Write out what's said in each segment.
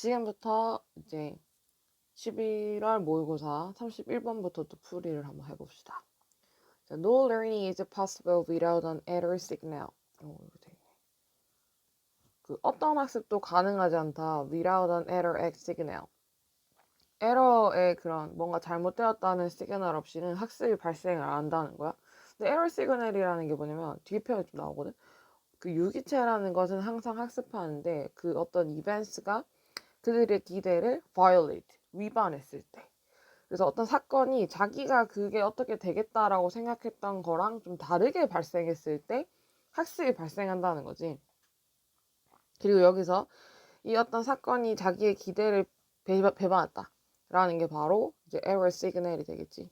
지금부터 이제 11월 모의고사 31번부터 또 풀이를 한번 해봅시다. 자, No learning is possible without an error signal. 이렇게 돼 있네. 그 어떤 학습도 가능하지 않다. Without an error signal. 에러의 그런 뭔가 잘못되었다는 시그널 없이는 학습이 발생을 안 한다는 거야. 근데 에러 시그널이라는 게 뭐냐면 뒤편에 좀 나오거든. 그 유기체라는 것은 항상 학습하는데 그 어떤 이벤트가 그들의 기대를 violate, 위반했을 때. 그래서 어떤 사건이 자기가 그게 어떻게 되겠다라고 생각했던 거랑 좀 다르게 발생했을 때 학습이 발생한다는 거지. 그리고 여기서 이 어떤 사건이 자기의 기대를 배반했다라는 게 바로 이제 error signal이 되겠지.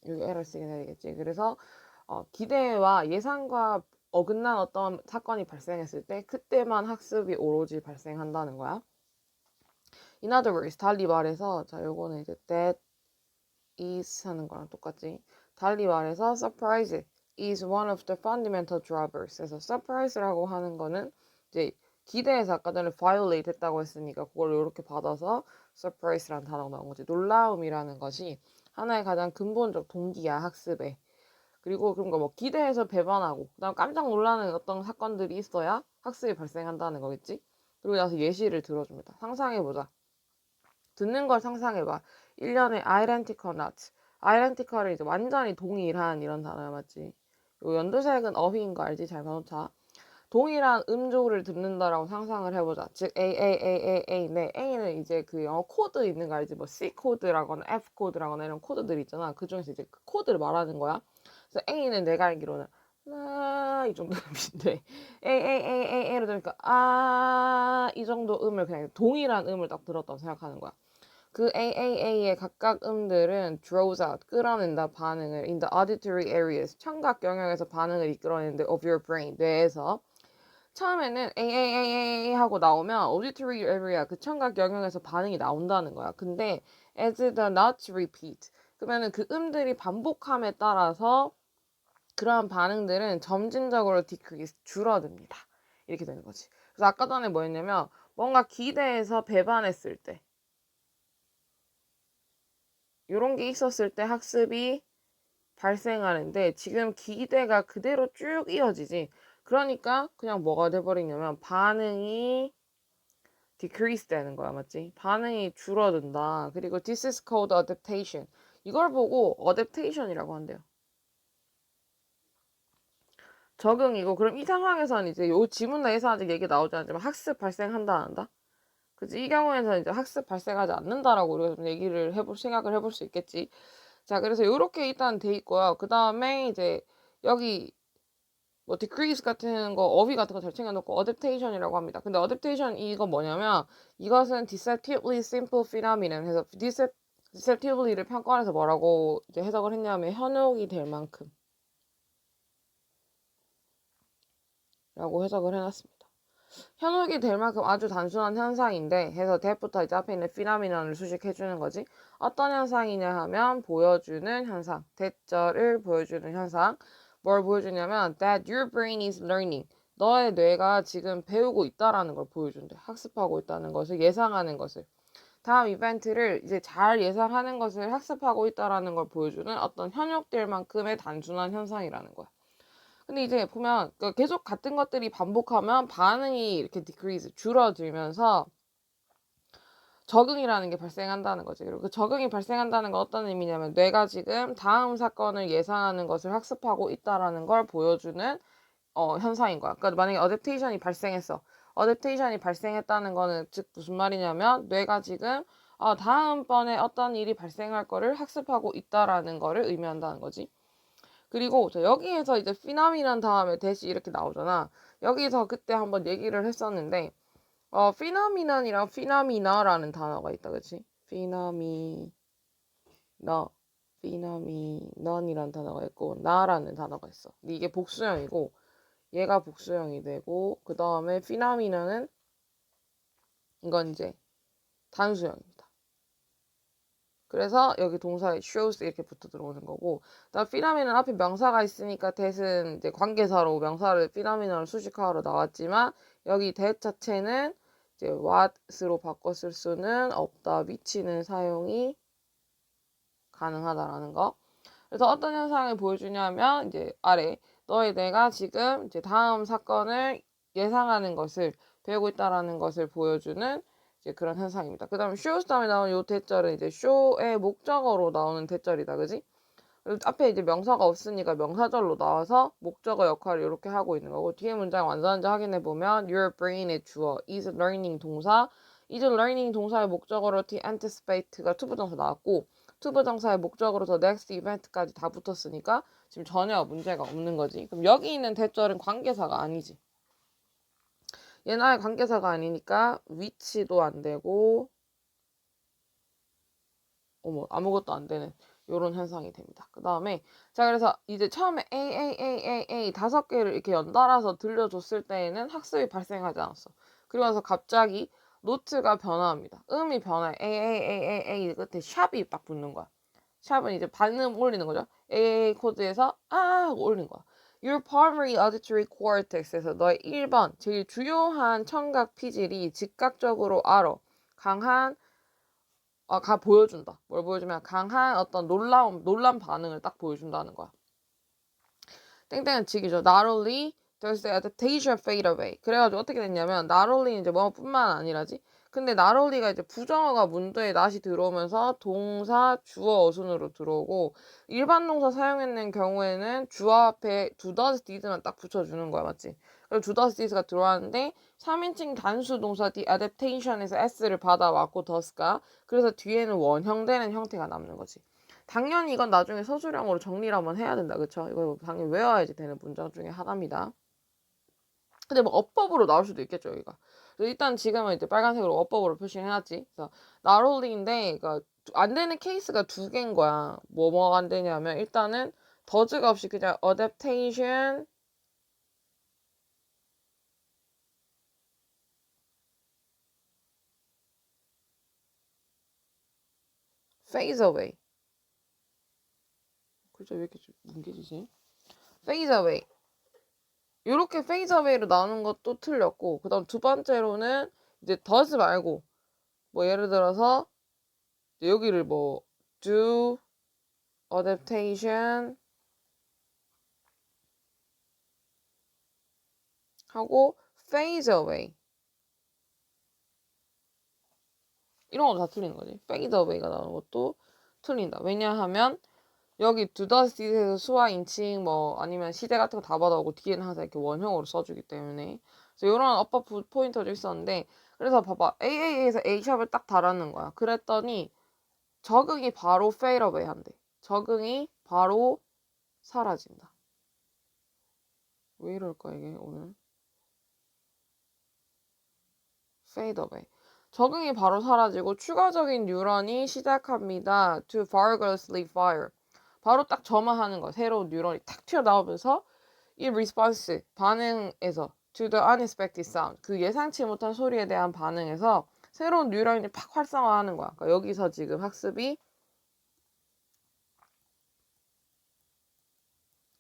여기 error signal이겠지. 그래서 기대와 예상과 어긋난 어떤 사건이 발생했을 때 그때만 학습이 오로지 발생한다는 거야. In other words, 달리 말해서 자 요거는 이제 that is 하는 거랑 똑같지. 달리 말해서 surprise is one of the fundamental drivers. 그래서 surprise라고 하는 거는 이제 기대에서 아까 전에 violate 했다고 했으니까 그걸 이렇게 받아서 surprise라는 단어가 나온 거지. 놀라움이라는 것이 하나의 가장 근본적 동기야 학습에. 그리고 그런 거 뭐 기대해서 배반하고 그다음 깜짝 놀라는 어떤 사건들이 있어야 학습이 발생한다는 거겠지. 그리고 나서 예시를 들어줍니다. 상상해보자. 듣는 걸 상상해봐. 1년에 identical not. identical이 이제 완전히 동일한 이런 단어야, 맞지? 요 연두색은 어휘인 거 알지? 잘 봐놓자. 동일한 음조를 듣는다라고 상상을 해보자. 즉 A. 네, A는 이제 그 영어 코드 있는 거 알지? 뭐 C 코드라거나 F 코드라거나 이런 코드들 있잖아. 그 중에서 이제 그 코드를 말하는 거야. 그래서 A는 내가 알기로는 이 정도 음인데 A로 들으니까 이 정도 음을 그냥 동일한 음을 딱 들었다고 생각하는 거야. 그 AAA의 각각 음들은 draws out, 끌어낸다 반응을 in the auditory areas, 청각 영역에서 반응을 이끌어내는데 of your brain, 뇌에서. 처음에는 AAAA 하고 나오면 auditory area, 그 청각 영역에서 반응이 나온다는 거야. 근데 as the notes repeat, 그러면은 그 음들이 반복함에 따라서 그러한 반응들은 점진적으로 decrease, 줄어듭니다. 이렇게 되는 거지. 그래서 아까 전에 뭐였냐면 뭔가 기대해서 배반했을 때 이런 게 있었을 때 학습이 발생하는데 지금 기대가 그대로 쭉 이어지지. 그러니까 그냥 뭐가 돼버리냐면 반응이 decrease 되는 거야, 맞지? 반응이 줄어든다. 그리고 this is called adaptation. 이걸 보고 adaptation이라고 한대요. 적응이고 그럼 이 상황에서는 이제 요 지문 내에서 아직 얘기 나오지 않지만 학습 발생한다 안 한다? 그치? 이 경우에는 이제 학습 발생하지 않는다라고 우리가 좀 얘기를 생각을 해볼 수 있겠지. 자, 그래서 이렇게 일단 돼 있고요. 그 다음에 이제 여기 뭐 decrease 같은 거, 어휘 같은 거 잘 챙겨놓고 adaptation이라고 합니다. 근데 adaptation 이거 뭐냐면 이것은 deceptively simple phenomenon 해서 deceptively를 평가해서 뭐라고 이제 해석을 했냐면 현혹이 될 만큼 라고 해석을 해놨습니다. 현혹이 될 만큼 아주 단순한 현상인데 해서 that부터 이제 앞에 있는 phenomenon을 수식해주는 거지. 어떤 현상이냐 하면 보여주는 현상, that절을 보여주는 현상. 뭘 보여주냐면 that your brain is learning. 너의 뇌가 지금 배우고 있다라는 걸 보여준대. 학습하고 있다는 것을, 예상하는 것을. 다음 이벤트를 이제 잘 예상하는 것을 학습하고 있다라는 걸 보여주는 어떤 현혹될 만큼의 단순한 현상이라는 거야. 근데 이제 보면 계속 같은 것들이 반복하면 반응이 이렇게 decrease, 줄어들면서 적응이라는 게 발생한다는 거지. 그리고 그 적응이 발생한다는 건 어떤 의미냐면 뇌가 지금 다음 사건을 예상하는 것을 학습하고 있다라는 걸 보여주는 현상인 거야. 그러니까 만약에 어댑테이션이 발생했어. 어댑테이션이 발생했다는 거는 즉 무슨 말이냐면 뇌가 지금 다음번에 어떤 일이 발생할 거를 학습하고 있다라는 거를 의미한다는 거지. 그리고 여기에서 이제 피나미난 다음에 대시 이렇게 나오잖아. 여기서 그때 한번 얘기를 했었는데 피나미난이랑 피나미나라는 단어가 있다, 그치? 피나미나, 피나미넌이라는 단어가 있고 나라는 단어가 있어. 근데 이게 복수형이고 얘가 복수형이 되고 그 다음에 피나미나는 이건 이제 단수형입니다. 그래서 여기 동사에 shows 이렇게 붙어 들어오는 거고, 그다음 피라미는 앞에 명사가 있으니까 that은 이제 관계사로 명사를 피라미널 수식하러 나왔지만 여기 that 자체는 이제 what으로 바꿔 쓸 수는 없다. which는 사용이 가능하다라는 거. 그래서 어떤 현상을 보여주냐면 이제 아래 내가 지금 이제 다음 사건을 예상하는 것을 배우고 있다라는 것을 보여주는 이제 그런 현상입니다. 그 다음에 shows 다음에 나오는 요 대절은 이제 show의 목적어로 나오는 대절이다, 그지? 그리고 앞에 이제 명사가 없으니까 명사절로 나와서 목적어 역할을 이렇게 하고 있는 거고, 뒤에 문장 완전한지 확인해 보면 your brain의 주어 is learning 동사, is learning 동사의 목적어로 to anticipate가 투부정사 나왔고, 투부정사의 목적으로 더 next event까지 다 붙었으니까 지금 전혀 문제가 없는 거지. 그럼 여기 있는 대절은 관계사가 아니지. 얘나의 관계사가 아니니까 which도 안 되고, 아무것도 안 되는 요런 현상이 됩니다. 그 다음에 자, 그래서 이제 처음에 A 5개를 이렇게 연달아서 들려줬을 때에는 학습이 발생하지 않았어. 그리고 나서 갑자기 노트가 변화합니다. 음이 변화해. A 끝에 샵이 딱 붙는 거야. 샵은 이제 반음 올리는 거죠. A 코드에서 하고 올리는 거야. Your primary auditory cortex에서 너의 1번 제일 주요한 청각 피질이 즉각적으로 알아. 강한 보여준다. 뭘 보여주면 강한 어떤 놀란 반응을 딱 보여준다는 거야. 땡땡은 직이죠. Not only does the adaptation fade away. 그래가지고 어떻게 됐냐면 not only 이제 뭐뿐만 아니라지. 근데 not only가 이제 부정어가 문도에 not이 들어오면서 동사 주어 어순으로 들어오고, 일반 동사 사용했는 경우에는 주어 앞에 do does did만 딱 붙여주는 거야, 맞지? 그리고 do does did가 들어왔는데 3인칭 단수 동사 the adaptation에서 s를 받아왔고 does가, 그래서 뒤에는 원형되는 형태가 남는 거지. 당연히 이건 나중에 서술형으로 정리를 한번 해야 된다. 그쵸? 이거 당연히 외워야지 되는 문장 중에 하나입니다. 근데 뭐 어법으로 나올 수도 있겠죠, 여기가. 일단 지금은 이제 빨간색으로 어법으로 표시를 해놨지. 그래서 나롤링인데, 그러니까 안 되는 케이스가 2개인 거야. 뭐가 안 되냐면 일단은 더즈가 없이 그냥 adaptation phase away. 글자 왜 이렇게 뭉개지지? phase away. 이렇게 phase away로 나오는 것도 틀렸고, 그 다음 두 번째로는 이제 does 말고 뭐 예를 들어서 여기를 뭐 do adaptation 하고 phase away 이런 거 다 틀리는 거지. phase away가 나오는 것도 틀린다. 왜냐하면 여기 do does did에서 수와 인칭 뭐 아니면 시제 같은 거 다 받아오고 뒤에는 항상 이렇게 원형으로 써주기 때문에, 그래서 이런 어법 포인터도 있었는데, 그래서 봐봐, AA에서 A샵을 딱 달았는 거야. 그랬더니 적응이 바로 fade away 한대. 적응이 바로 사라진다. 왜 이럴까 이게 오늘? fade away. 적응이 바로 사라지고 추가적인 뉴런이 시작합니다. to vigorously fire. 바로 딱 점화하는 거. 새로운 뉴런이 탁 튀어나오면서 이 response, 반응에서 to the unexpected sound, 그 예상치 못한 소리에 대한 반응에서 새로운 뉴런이 팍 활성화하는 거야. 그러니까 여기서 지금 학습이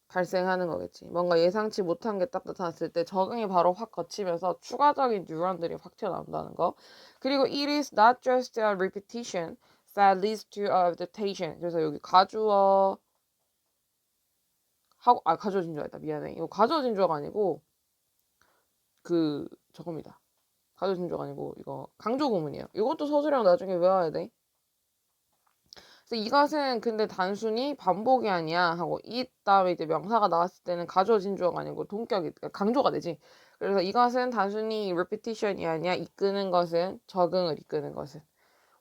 발생하는 거겠지. 뭔가 예상치 못한 게 딱 나타났을 때 적응이 바로 확 거치면서 추가적인 뉴런들이 확 튀어나온다는 거. 그리고 it is not just a repetition that leads to adaptation. 그래서 여기 가주어 하고 가주어 진주어다. 미안해. 이거 가주어 진주어가 아니고 저겁니다. 가주어 진주어가 아니고 이거 강조 구문이에요. 이것도 서술형 나중에 외워야 돼. 그래서 이것은 근데 단순히 반복이 아니야 하고 이 다음에 이제 명사가 나왔을 때는 가주어 진주어가 아니고 동격이 강조가 되지. 그래서 이것은 단순히 repetition이 아니야. 이끄는 것은 적응을 이끄는 것은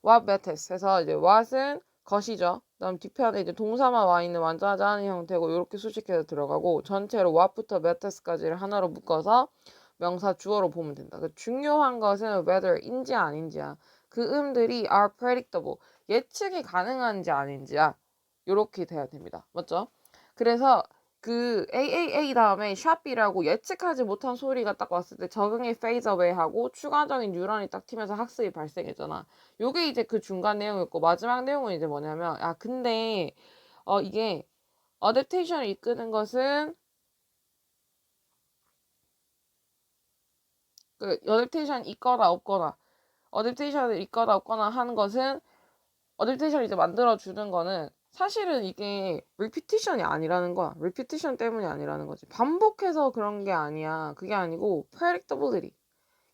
what matters 해서 이제 what은 것이죠. 그다음 뒤편에 이제 동사만 와 있는 완전하지 않은 형태고 이렇게 수식해서 들어가고, 전체로 what부터 matters까지를 하나로 묶어서 명사 주어로 보면 된다. 그 중요한 것은 whether인지 아닌지야. 그 음들이 are predictable, 예측이 가능한지 아닌지야. 요렇게 돼야 됩니다. 맞죠? 그래서 그 AAA 다음에 샵이라고 예측하지 못한 소리가 딱 왔을 때 적응이 phase away 하고 추가적인 뉴런이 딱 튀면서 학습이 발생했잖아. 요게 이제 그 중간 내용이었고 마지막 내용은 이제 뭐냐면 근데 이게 어댑테이션을 이끄는 것은 그 어댑테이션 있거나 없거나 어댑테이션을 있거나 없거나 하는 것은 어댑테이션을 이제 만들어주는 거는 사실은 이게 리피티션이 아니라는 거야. 리피티션 때문이 아니라는 거지. 반복해서 그런 게 아니야. 그게 아니고 predictability.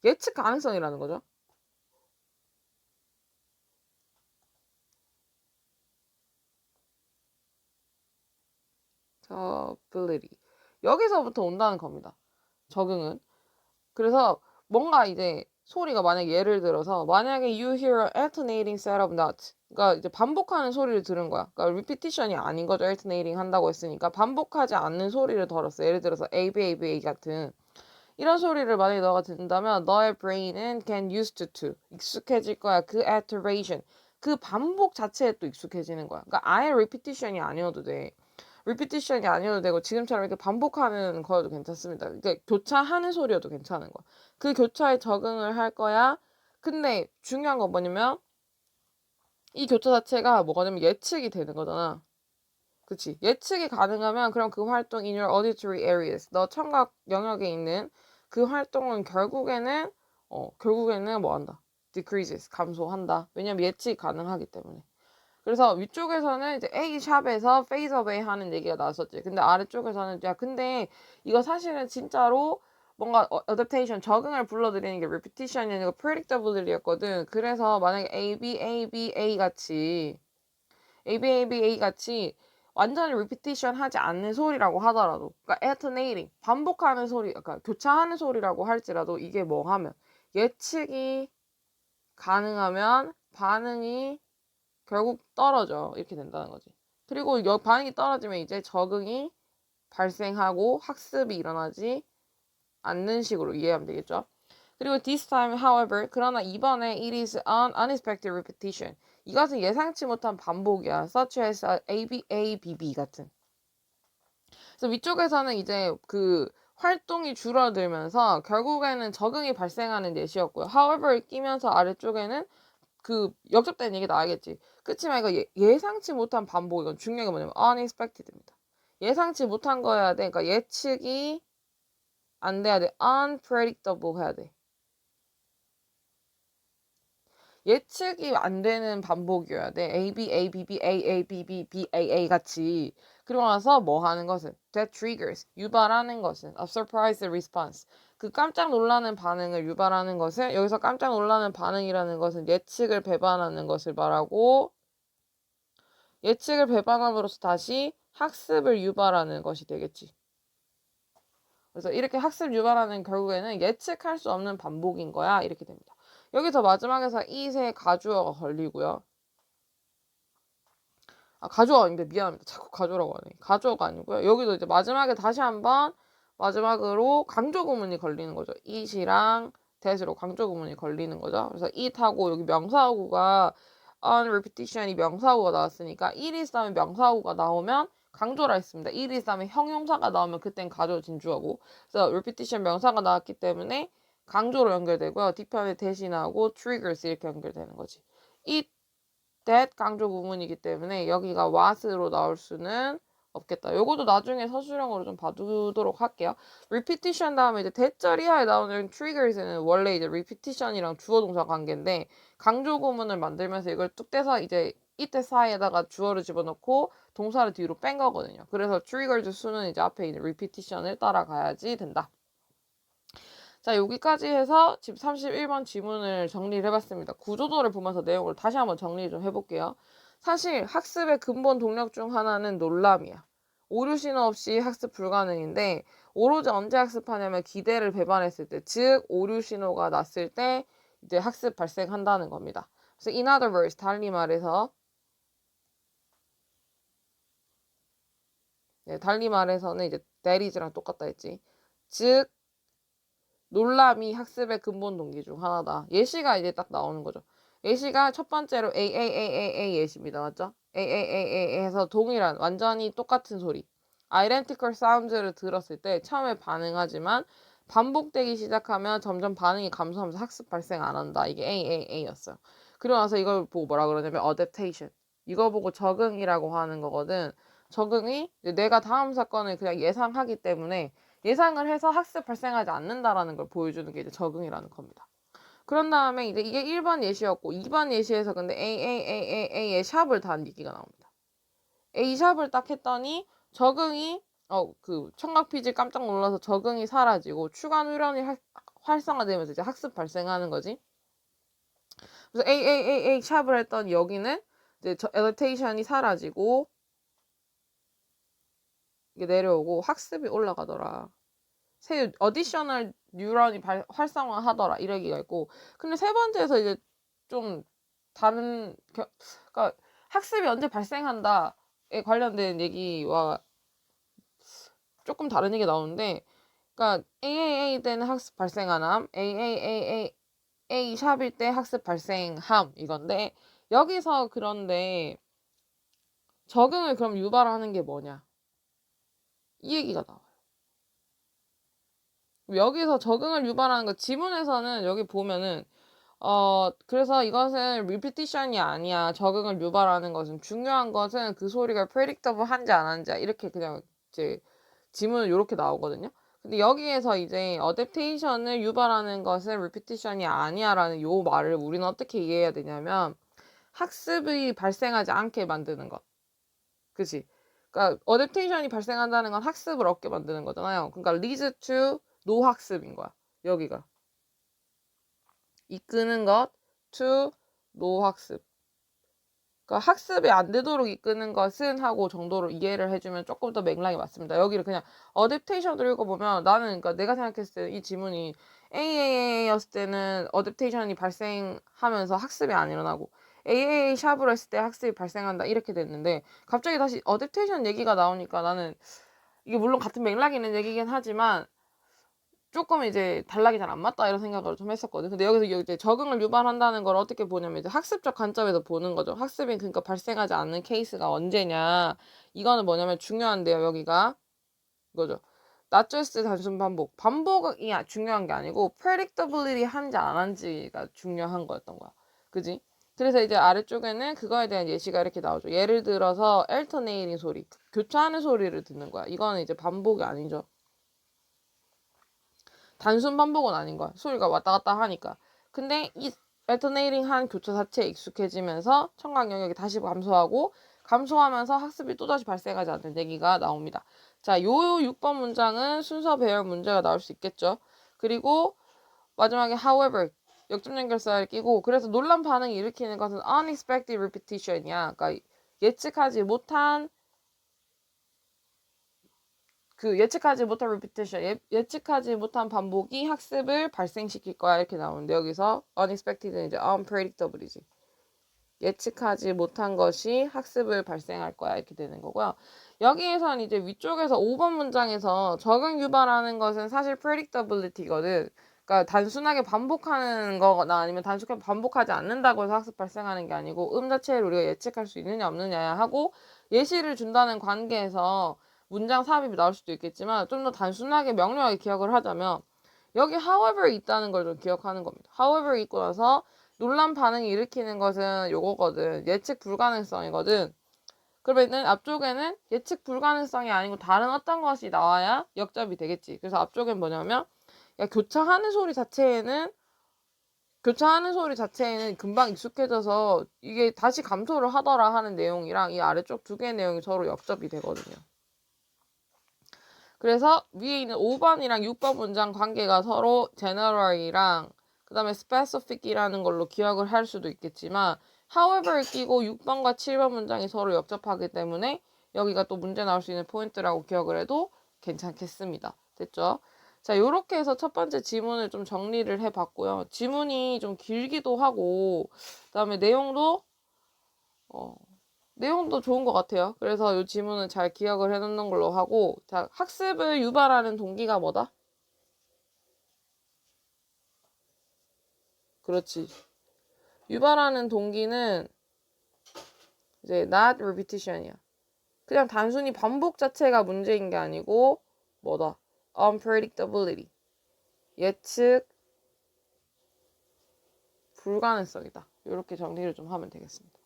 예측 가능성이라는 거죠. ability. 여기서부터 온다는 겁니다. 적응은. 그래서 뭔가 이제 소리가 만약에 예를 들어서 만약에 you hear an alternating set of notes. 그러니까 이제 반복하는 소리를 들은 거야. 그러니까 repetition이 아닌 거죠. alternating 한다고 했으니까 반복하지 않는 소리를 들었어. 예를 들어서 A, B, A, B, A 같은 이런 소리를 만약에 너가 듣는다면 너의 brain은 get used to 익숙해질 거야. 그 iteration 그 반복 자체에 또 익숙해지는 거야. 그러니까 아예 repetition이 아니어도 돼. 리피티션이 아니어도 되고 지금처럼 이렇게 반복하는 거여도 괜찮습니다. 이게 교차하는 소리여도 괜찮은 거야. 그 교차에 적응을 할 거야. 근데 중요한 건 뭐냐면 이 교차 자체가 뭐가 되면 예측이 되는 거잖아. 그치? 예측이 가능하면 그럼 그 활동 in your auditory areas 너 청각 영역에 있는 그 활동은 결국에는 뭐 한다? decreases 감소한다. 왜냐면 예측이 가능하기 때문에. 그래서 위쪽에서는 이제 A 샵에서 phase away 하는 얘기가 나왔었지. 근데 아래쪽에서는 근데 이거 사실은 진짜로 뭔가 adaptation 적응을 불러들이는 게 repetition이 아니고 predictability였거든. 그래서 만약에 A, B, A, B, A 같이 A, B, A, B, A 같이 완전히 repetition 하지 않는 소리라고 하더라도 그러니까 alternating 반복하는 소리 그러니까 교차하는 소리라고 할지라도 이게 뭐 하면 예측이 가능하면 반응이 결국 떨어져. 이렇게 된다는 거지. 그리고 반응이 떨어지면 이제 적응이 발생하고 학습이 일어나지 않는 식으로 이해하면 되겠죠. 그리고 this time, however, 그러나 이번에 it is an unexpected repetition. 이것은 예상치 못한 반복이야. such as A, B, A, B, B 같은. 그래서 위쪽에서는 이제 그 활동이 줄어들면서 결국에는 적응이 발생하는 예시였고요. however 끼면서 아래쪽에는 그 역접되는 얘기 나와야겠지. 그치만 이거 예상치 못한 반복 이건 중요한 게 뭐냐면 unexpected입니다. 예상치 못한 거여야 돼. 그러니까 예측이 안 돼야 돼. unpredictable 해야 돼. 예측이 안 되는 반복이어야 돼. A, B, A, B, B, A, A, B, B, B, A, A 같이. 그러고 나서 뭐 하는 것은 that triggers 유발하는 것은 a surprise response 그 깜짝 놀라는 반응을 유발하는 것을 여기서 깜짝 놀라는 반응이라는 것은 예측을 배반하는 것을 말하고 예측을 배반함으로써 다시 학습을 유발하는 것이 되겠지. 그래서 이렇게 학습 유발하는 결국에는 예측할 수 없는 반복인 거야. 이렇게 됩니다. 여기서 마지막에서 이세 가주어가 걸리고요. 가주어가 아닌데 미안합니다. 자꾸 가주어라고 하네. 가주어가 아니고요. 여기도 이제 마지막에 다시 한번 마지막으로 강조 구문이 걸리는 거죠. it이랑 that으로 강조 구문이 걸리는 거죠. 그래서 it하고 여기 명사구가 on repetition이 명사구가 나왔으니까 it is 다음에 명사구가 나오면 강조라 했습니다. it is 다음에 형용사가 나오면 그땐 가주어 진주하고 그래서 repetition 명사가 나왔기 때문에 강조로 연결되고요. 뒤편에 대신하고 triggers 이렇게 연결되는 거지. it that 강조 구문이기 때문에 여기가 what으로 나올 수는 없겠다. 요것도 나중에 서술형으로 좀 봐두도록 할게요. repetition 다음에 이제 대절 이하에 나오는 triggers는 원래 이제 repetition이랑 주어 동사 관계인데 강조 구문을 만들면서 이걸 뚝 떼서 이제 이때 사이에다가 주어를 집어넣고 동사를 뒤로 뺀 거거든요. 그래서 triggers 수는 이제 앞에 있는 repetition을 따라가야지 된다. 자, 여기까지 해서 지금 31번 지문을 정리를 해봤습니다. 구조도를 보면서 내용을 다시 한번 정리 좀 해볼게요. 사실 학습의 근본 동력 중 하나는 놀람이야. 오류 신호 없이 학습 불가능인데 오로지 언제 학습하냐면 기대를 배반했을 때, 즉 오류 신호가 났을 때 이제 학습 발생한다는 겁니다. 그래서 in other words, 달리 말해서 달리 말해서는 이제 that is랑 똑같다 했지. 즉 놀람이 학습의 근본 동기 중 하나다. 예시가 이제 딱 나오는 거죠. 예시가 첫 번째로 AAAAA 예시입니다. 맞죠? AAAA 해서 동일한 완전히 똑같은 소리. identical sounds를 들었을 때 처음에 반응하지만 반복되기 시작하면 점점 반응이 감소하면서 학습 발생 안 한다. 이게 AAA였어요. 그리고 나서 이걸 보고 뭐라 그러냐면 adaptation. 이거 보고 적응이라고 하는 거거든. 적응이 내가 다음 사건을 그냥 예상하기 때문에 예상을 해서 학습 발생하지 않는다라는 걸 보여주는 게 이제 적응이라는 겁니다. 그런 다음에 이제 이게 1번 예시였고 2번 예시에서 근데 AAAAA의 샵을 단 얘기가 나옵니다. A 샵을 딱 했더니 적응이 그 청각 피지 깜짝 놀라서 적응이 사라지고 추가 뉴런이 활성화되면서 이제 학습 발생하는 거지. 그래서 AAAA 샵을 했더니 여기는 이제 adaptation이 사라지고 이게 내려오고 학습이 올라가더라. 새 어디셔널 뉴런이 활성화하더라 이런 얘기가 있고, 근데 세 번째에서 이제 좀 다른 그러니까 학습이 언제 발생한다에 관련된 얘기와 조금 다른 얘기가 나오는데, 그러니까 AAA 때는 학습 발생 안 함, AAAA 샵일 때 학습 발생함 이건데, 여기서 그런데 적응을 그럼 유발하는 게 뭐냐 이 얘기가 나와요. 여기서 적응을 유발하는 거 지문에서는 여기 보면은 그래서 이것은 repetition이 아니야. 적응을 유발하는 것은 중요한 것은 그 소리가 predictable 한지 안 한지 이렇게 그냥 이제 지문은 이렇게 나오거든요. 근데 여기에서 이제 adaptation을 유발하는 것은 repetition이 아니야라는 요 말을 우리는 어떻게 이해해야 되냐면 학습이 발생하지 않게 만드는 것. 그치? 그러니까 adaptation이 발생한다는 건 학습을 얻게 만드는 거잖아요. 그러니까 leads to 노학습인 거야. 여기가. 이끄는 것 to 노학습. 그러니까 학습이 안 되도록 이끄는 것은 하고 정도로 이해를 해주면 조금 더 맥락이 맞습니다. 여기를 그냥 어댑테이션으로 읽어보면 나는 그러니까 내가 생각했을 때 이 지문이 AAA였을 때는 어댑테이션이 발생하면서 학습이 안 일어나고 AAA 샵으로 했을 때 학습이 발생한다 이렇게 됐는데, 갑자기 다시 어댑테이션 얘기가 나오니까 나는 이게 물론 같은 맥락이 있는 얘기긴 하지만 조금 이제 단락이 잘 안 맞다 이런 생각을 좀 했었거든. 근데 여기서 이제 적응을 유발한다는 걸 어떻게 보냐면 이제 학습적 관점에서 보는 거죠. 학습이 그러니까 발생하지 않는 케이스가 언제냐. 이거는 뭐냐면 중요한데요. 여기가 이거죠. not just 단순 반복. 반복이 중요한 게 아니고 predictability 한지 안 한지가 중요한 거였던 거야. 그지? 그래서 이제 아래쪽에는 그거에 대한 예시가 이렇게 나오죠. 예를 들어서 alternating 소리, 교차하는 소리를 듣는 거야. 이거는 이제 반복이 아니죠. 단순 반복은 아닌 거야. 소리가 왔다 갔다 하니까. 근데 이 alternating 한 교차 자체에 익숙해지면서 청각 영역이 다시 감소하면서 학습이 또다시 발생하지 않는 얘기가 나옵니다. 자, 요 6번 문장은 순서 배열 문제가 나올 수 있겠죠. 그리고 마지막에 however 역점 연결사를 끼고, 그래서 논란 반응을 일으키는 것은 unexpected repetition이야. 그러니까 예측하지 못한 예측하지 못한 repetition, 예측하지 못한 반복이 학습을 발생시킬 거야 이렇게 나오는데, 여기서 unexpected는 이제 unpredictable이지. 예측하지 못한 것이 학습을 발생할 거야 이렇게 되는 거고요. 여기에선 이제 위쪽에서 5번 문장에서 적응 유발하는 것은 사실 predictability거든. 그러니까 단순하게 반복하는 거나 아니면 단순하게 반복하지 않는다고 해서 학습 발생하는 게 아니고 자체를 우리가 예측할 수 있느냐 없느냐 하고 예시를 준다는 관계에서 문장 삽입이 나올 수도 있겠지만, 좀 더 단순하게 명료하게 기억을 하자면 여기 however 있다는 걸 좀 기억하는 겁니다. however 있고 나서 논란 반응이 일으키는 것은 요거거든. 예측 불가능성이거든. 그러면은 앞쪽에는 예측 불가능성이 아니고 다른 어떤 것이 나와야 역접이 되겠지. 그래서 앞쪽엔 뭐냐면 교차하는 소리 자체에는 금방 익숙해져서 이게 다시 감소를 하더라 하는 내용이랑 이 아래쪽 두 개의 내용이 서로 역접이 되거든요. 그래서 위에 있는 5번이랑 6번 문장 관계가 서로 general이랑 그 다음에 specific이라는 걸로 기억을 할 수도 있겠지만, however를 끼고 6번과 7번 문장이 서로 역접하기 때문에 여기가 또 문제 나올 수 있는 포인트라고 기억을 해도 괜찮겠습니다. 됐죠? 자, 요렇게 해서 첫 번째 지문을 좀 정리를 해봤고요. 지문이 좀 길기도 하고 그 다음에 내용도 좋은 것 같아요. 그래서 이 지문은 잘 기억을 해놓는 걸로 하고, 자, 학습을 유발하는 동기가 뭐다? 그렇지. 유발하는 동기는 이제 not repetition이야. 그냥 단순히 반복 자체가 문제인 게 아니고 뭐다? unpredictability. 예측 불가능성이다. 이렇게 정리를 좀 하면 되겠습니다.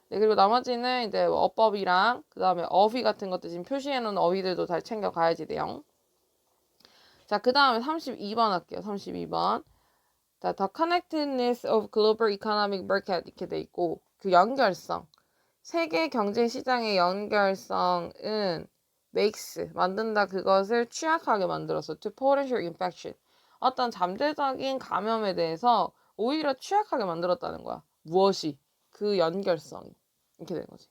네, 그리고 나머지는 이제 어법이랑 그 다음에 어휘 같은 것들 지금 표시해놓은 어휘들도 잘 챙겨가야지 돼요. 자, 그 다음에 32번 할게요. 32번. 자, The connectedness of global economic market 이렇게 돼 있고 그 연결성. 세계 경제 시장의 연결성은 makes 만든다 그것을 취약하게 만들어서 to potential infection. 어떤 잠재적인 감염에 대해서 오히려 취약하게 만들었다는 거야. 무엇이? 그 연결성이. 이렇게 되는 거지.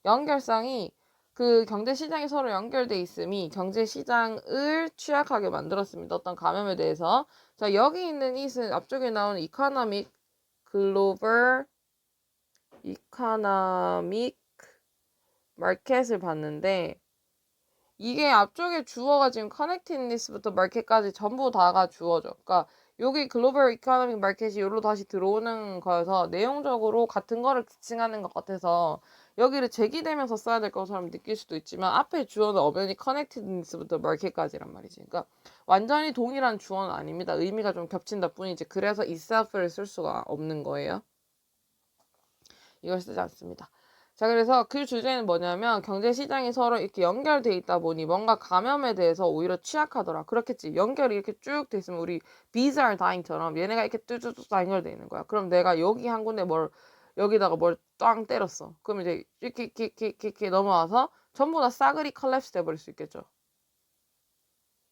연결성이 그 경제 시장이 서로 연결돼 있음이 경제 시장을 취약하게 만들었습니다. 어떤 감염에 대해서. 자, 여기 있는 it은 앞쪽에 나오는 economic, global, economic market을 봤는데 이게 앞쪽에 주어가 지금 connectedness부터 market까지 전부 다가 주어죠. 그러니까 여기 글로벌 이코노믹 마켓이 여기로 다시 들어오는 거여서 내용적으로 같은 거를 지칭하는 것 같아서 여기를 제기되면서 써야 될 것처럼 느낄 수도 있지만 앞에 주어는 엄연히 connectedness부터 market까지란 말이지. 그러니까 완전히 동일한 주어는 아닙니다. 의미가 좀 겹친다 뿐이지. 그래서 itself를 쓸 수가 없는 거예요. 이걸 쓰지 않습니다. 자, 그래서 그 주제는 뭐냐면 경제시장이 서로 이렇게 연결돼 있다 보니 뭔가 감염에 대해서 오히려 취약하더라. 그렇겠지. 연결이 이렇게 쭉 돼 있으면 우리 bees are dying처럼 얘네가 이렇게 뚜뚜뚜 연결돼 있는 거야. 그럼 내가 여기 한 군데 여기다가 뭘 땅 때렸어. 그럼 이제 이렇게 넘어와서 전부 다 싸그리 컬랩스 돼버릴 수 있겠죠.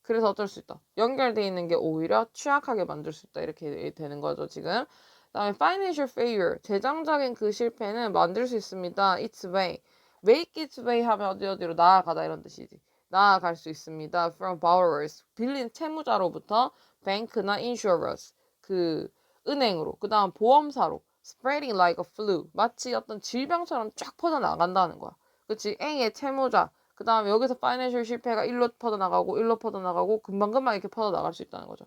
그래서 어쩔 수 있다. 연결돼 있는 게 오히려 취약하게 만들 수 있다. 이렇게 되는 거죠, 지금. 그다음에 financial failure, 재정적인 그 실패는 만들 수 있습니다. its way, make its way 하면 어디로 나아가다 이런 뜻이지. 나아갈 수 있습니다. from borrowers, 빌린 채무자로부터 bank나 insurers, 그 은행으로, 그 다음 보험사로 spreading like a flu, 마치 어떤 질병처럼 쫙 퍼져나간다는 거야. 그치? A의 채무자, 그 다음에 여기서 파이낸셜 실패가 일로 퍼져나가고 금방금방 이렇게 퍼져나갈 수 있다는 거죠.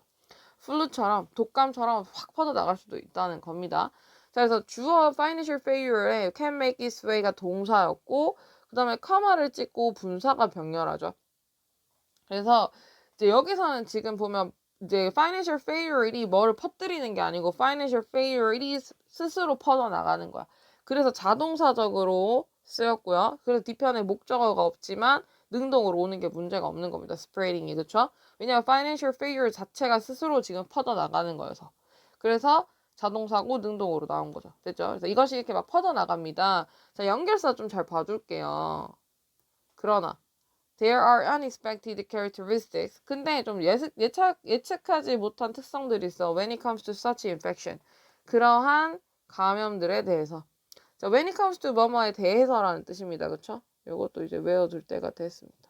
플루처럼 독감처럼 확 퍼져나갈 수도 있다는 겁니다. 자, 그래서 주어 financial failure에 can make its way가 동사였고 그 다음에 카마를 찍고 분사가 병렬하죠. 그래서 이제 여기서는 지금 보면 이제 financial failure이 뭐를 퍼뜨리는 게 아니고 financial failure이 스스로 퍼져나가는 거야. 그래서 자동사적으로 쓰였고요. 그래서 뒤편에 목적어가 없지만 능동으로 오는 게 문제가 없는 겁니다. spreading이, 그쵸? 왜냐면 financial failure 자체가 스스로 지금 퍼져나가는 거여서. 그래서 자동사고 능동으로 나온 거죠. 됐죠? 그래서 이것이 이렇게 막 퍼져나갑니다. 자, 연결사 좀 잘 봐줄게요. 그러나 There are unexpected characteristics. 근데 좀 예측하지 못한 특성들이 있어. When it comes to such infection. 그러한 감염들에 대해서. 자, when it comes to 뭐뭐에 대해서라는 뜻입니다. 그쵸? 이것도 이제 외워둘 때가 됐습니다.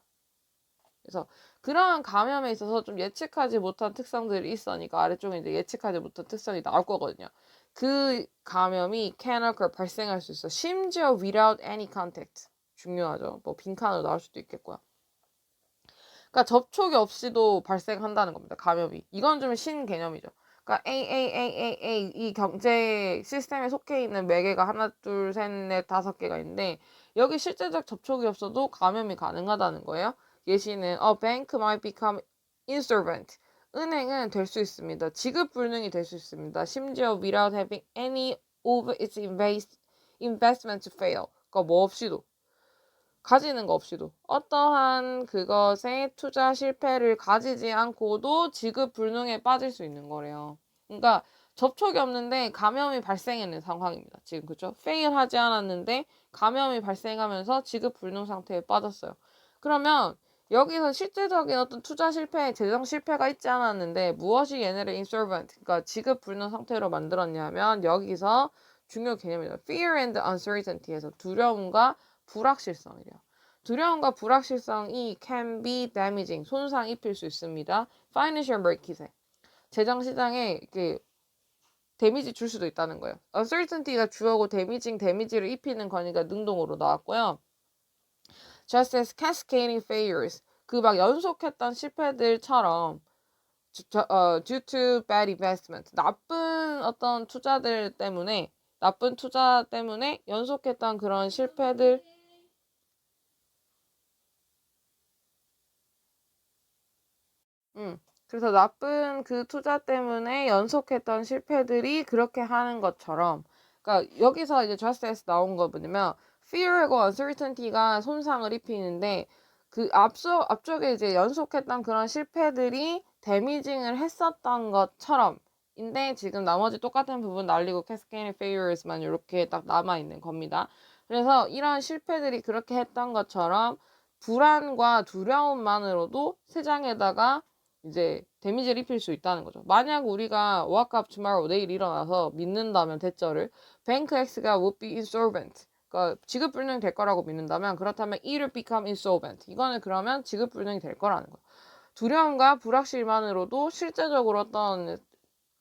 그래서 그러한 감염에 있어서 좀 예측하지 못한 특성들이 있으니까 아래쪽에 이제 예측하지 못한 특성이 나올 거거든요. 그 감염이 can occur, 발생할 수 있어. 심지어 without any contact. 중요하죠. 뭐 빈칸으로 나올 수도 있겠고요. 그러니까 접촉이 없이도 발생한다는 겁니다. 감염이. 이건 좀 신개념이죠. 그러니까 A 이 경제 시스템에 속해 있는 매개가 하나, 둘, 셋, 넷, 5개가 있는데 여기 실제적 접촉이 없어도 감염이 가능하다는 거예요. 예시는 A bank might become insolvent. 은행은 될 수 있습니다. 지급 불능이 될 수 있습니다. 심지어 without having any of its investment to fail. 그러니까 뭐 없이도. 가지는 거 없이도 어떠한 그것의 투자 실패를 가지지 않고도 지급 불능에 빠질 수 있는 거래요. 그러니까 접촉이 없는데 감염이 발생했는 상황입니다. 지금 그죠? 페일 하지 않았는데 감염이 발생하면서 지급 불능 상태에 빠졌어요. 그러면 여기서 실제적인 어떤 투자 실패, 재정 실패가 있지 않았는데 무엇이 얘네를 insolvent, 그러니까 지급 불능 상태로 만들었냐면 여기서 중요 개념이죠. Fear and uncertainty에서 두려움과 불확실성이래요. 두려움과 불확실성이 can be damaging, 손상 입힐 수 있습니다. financial market에, 재정시장에 이렇게 데미지 줄 수도 있다는 거예요. uncertainty가 주어고 데미지를 입히는 거니까 능동으로 나왔고요. just as cascading failures, 그 막 연속했던 실패들처럼 due to bad investment, 나쁜 투자 때문에 연속했던 그런 실패들 그래서 나쁜 그 투자 때문에 연속했던 실패들이 그렇게 하는 것처럼, 그러니까 여기서 이제 just as 나온 거 뭐냐면 fear하고 uncertainty가 손상을 입히는데 그 앞쪽에 이제 연속했던 그런 실패들이 데미징을 했었던 것처럼 인데 지금 나머지 똑같은 부분 날리고 cascading failures만 이렇게 딱 남아 있는 겁니다. 그래서 이런 실패들이 그렇게 했던 것처럼 불안과 두려움만으로도 세상에다가 이제 데미지를 입힐 수 있다는 거죠. 만약 우리가 wake up tomorrow, 내일 일어나서 믿는다면 대절을 bank X가 would be insolvent, 그러니까 지급불능이 될 거라고 믿는다면, 그렇다면 it will become insolvent, 이거는 그러면 지급불능이 될 거라는 거예요. 두려움과 불확실만으로도 실제적으로 어떤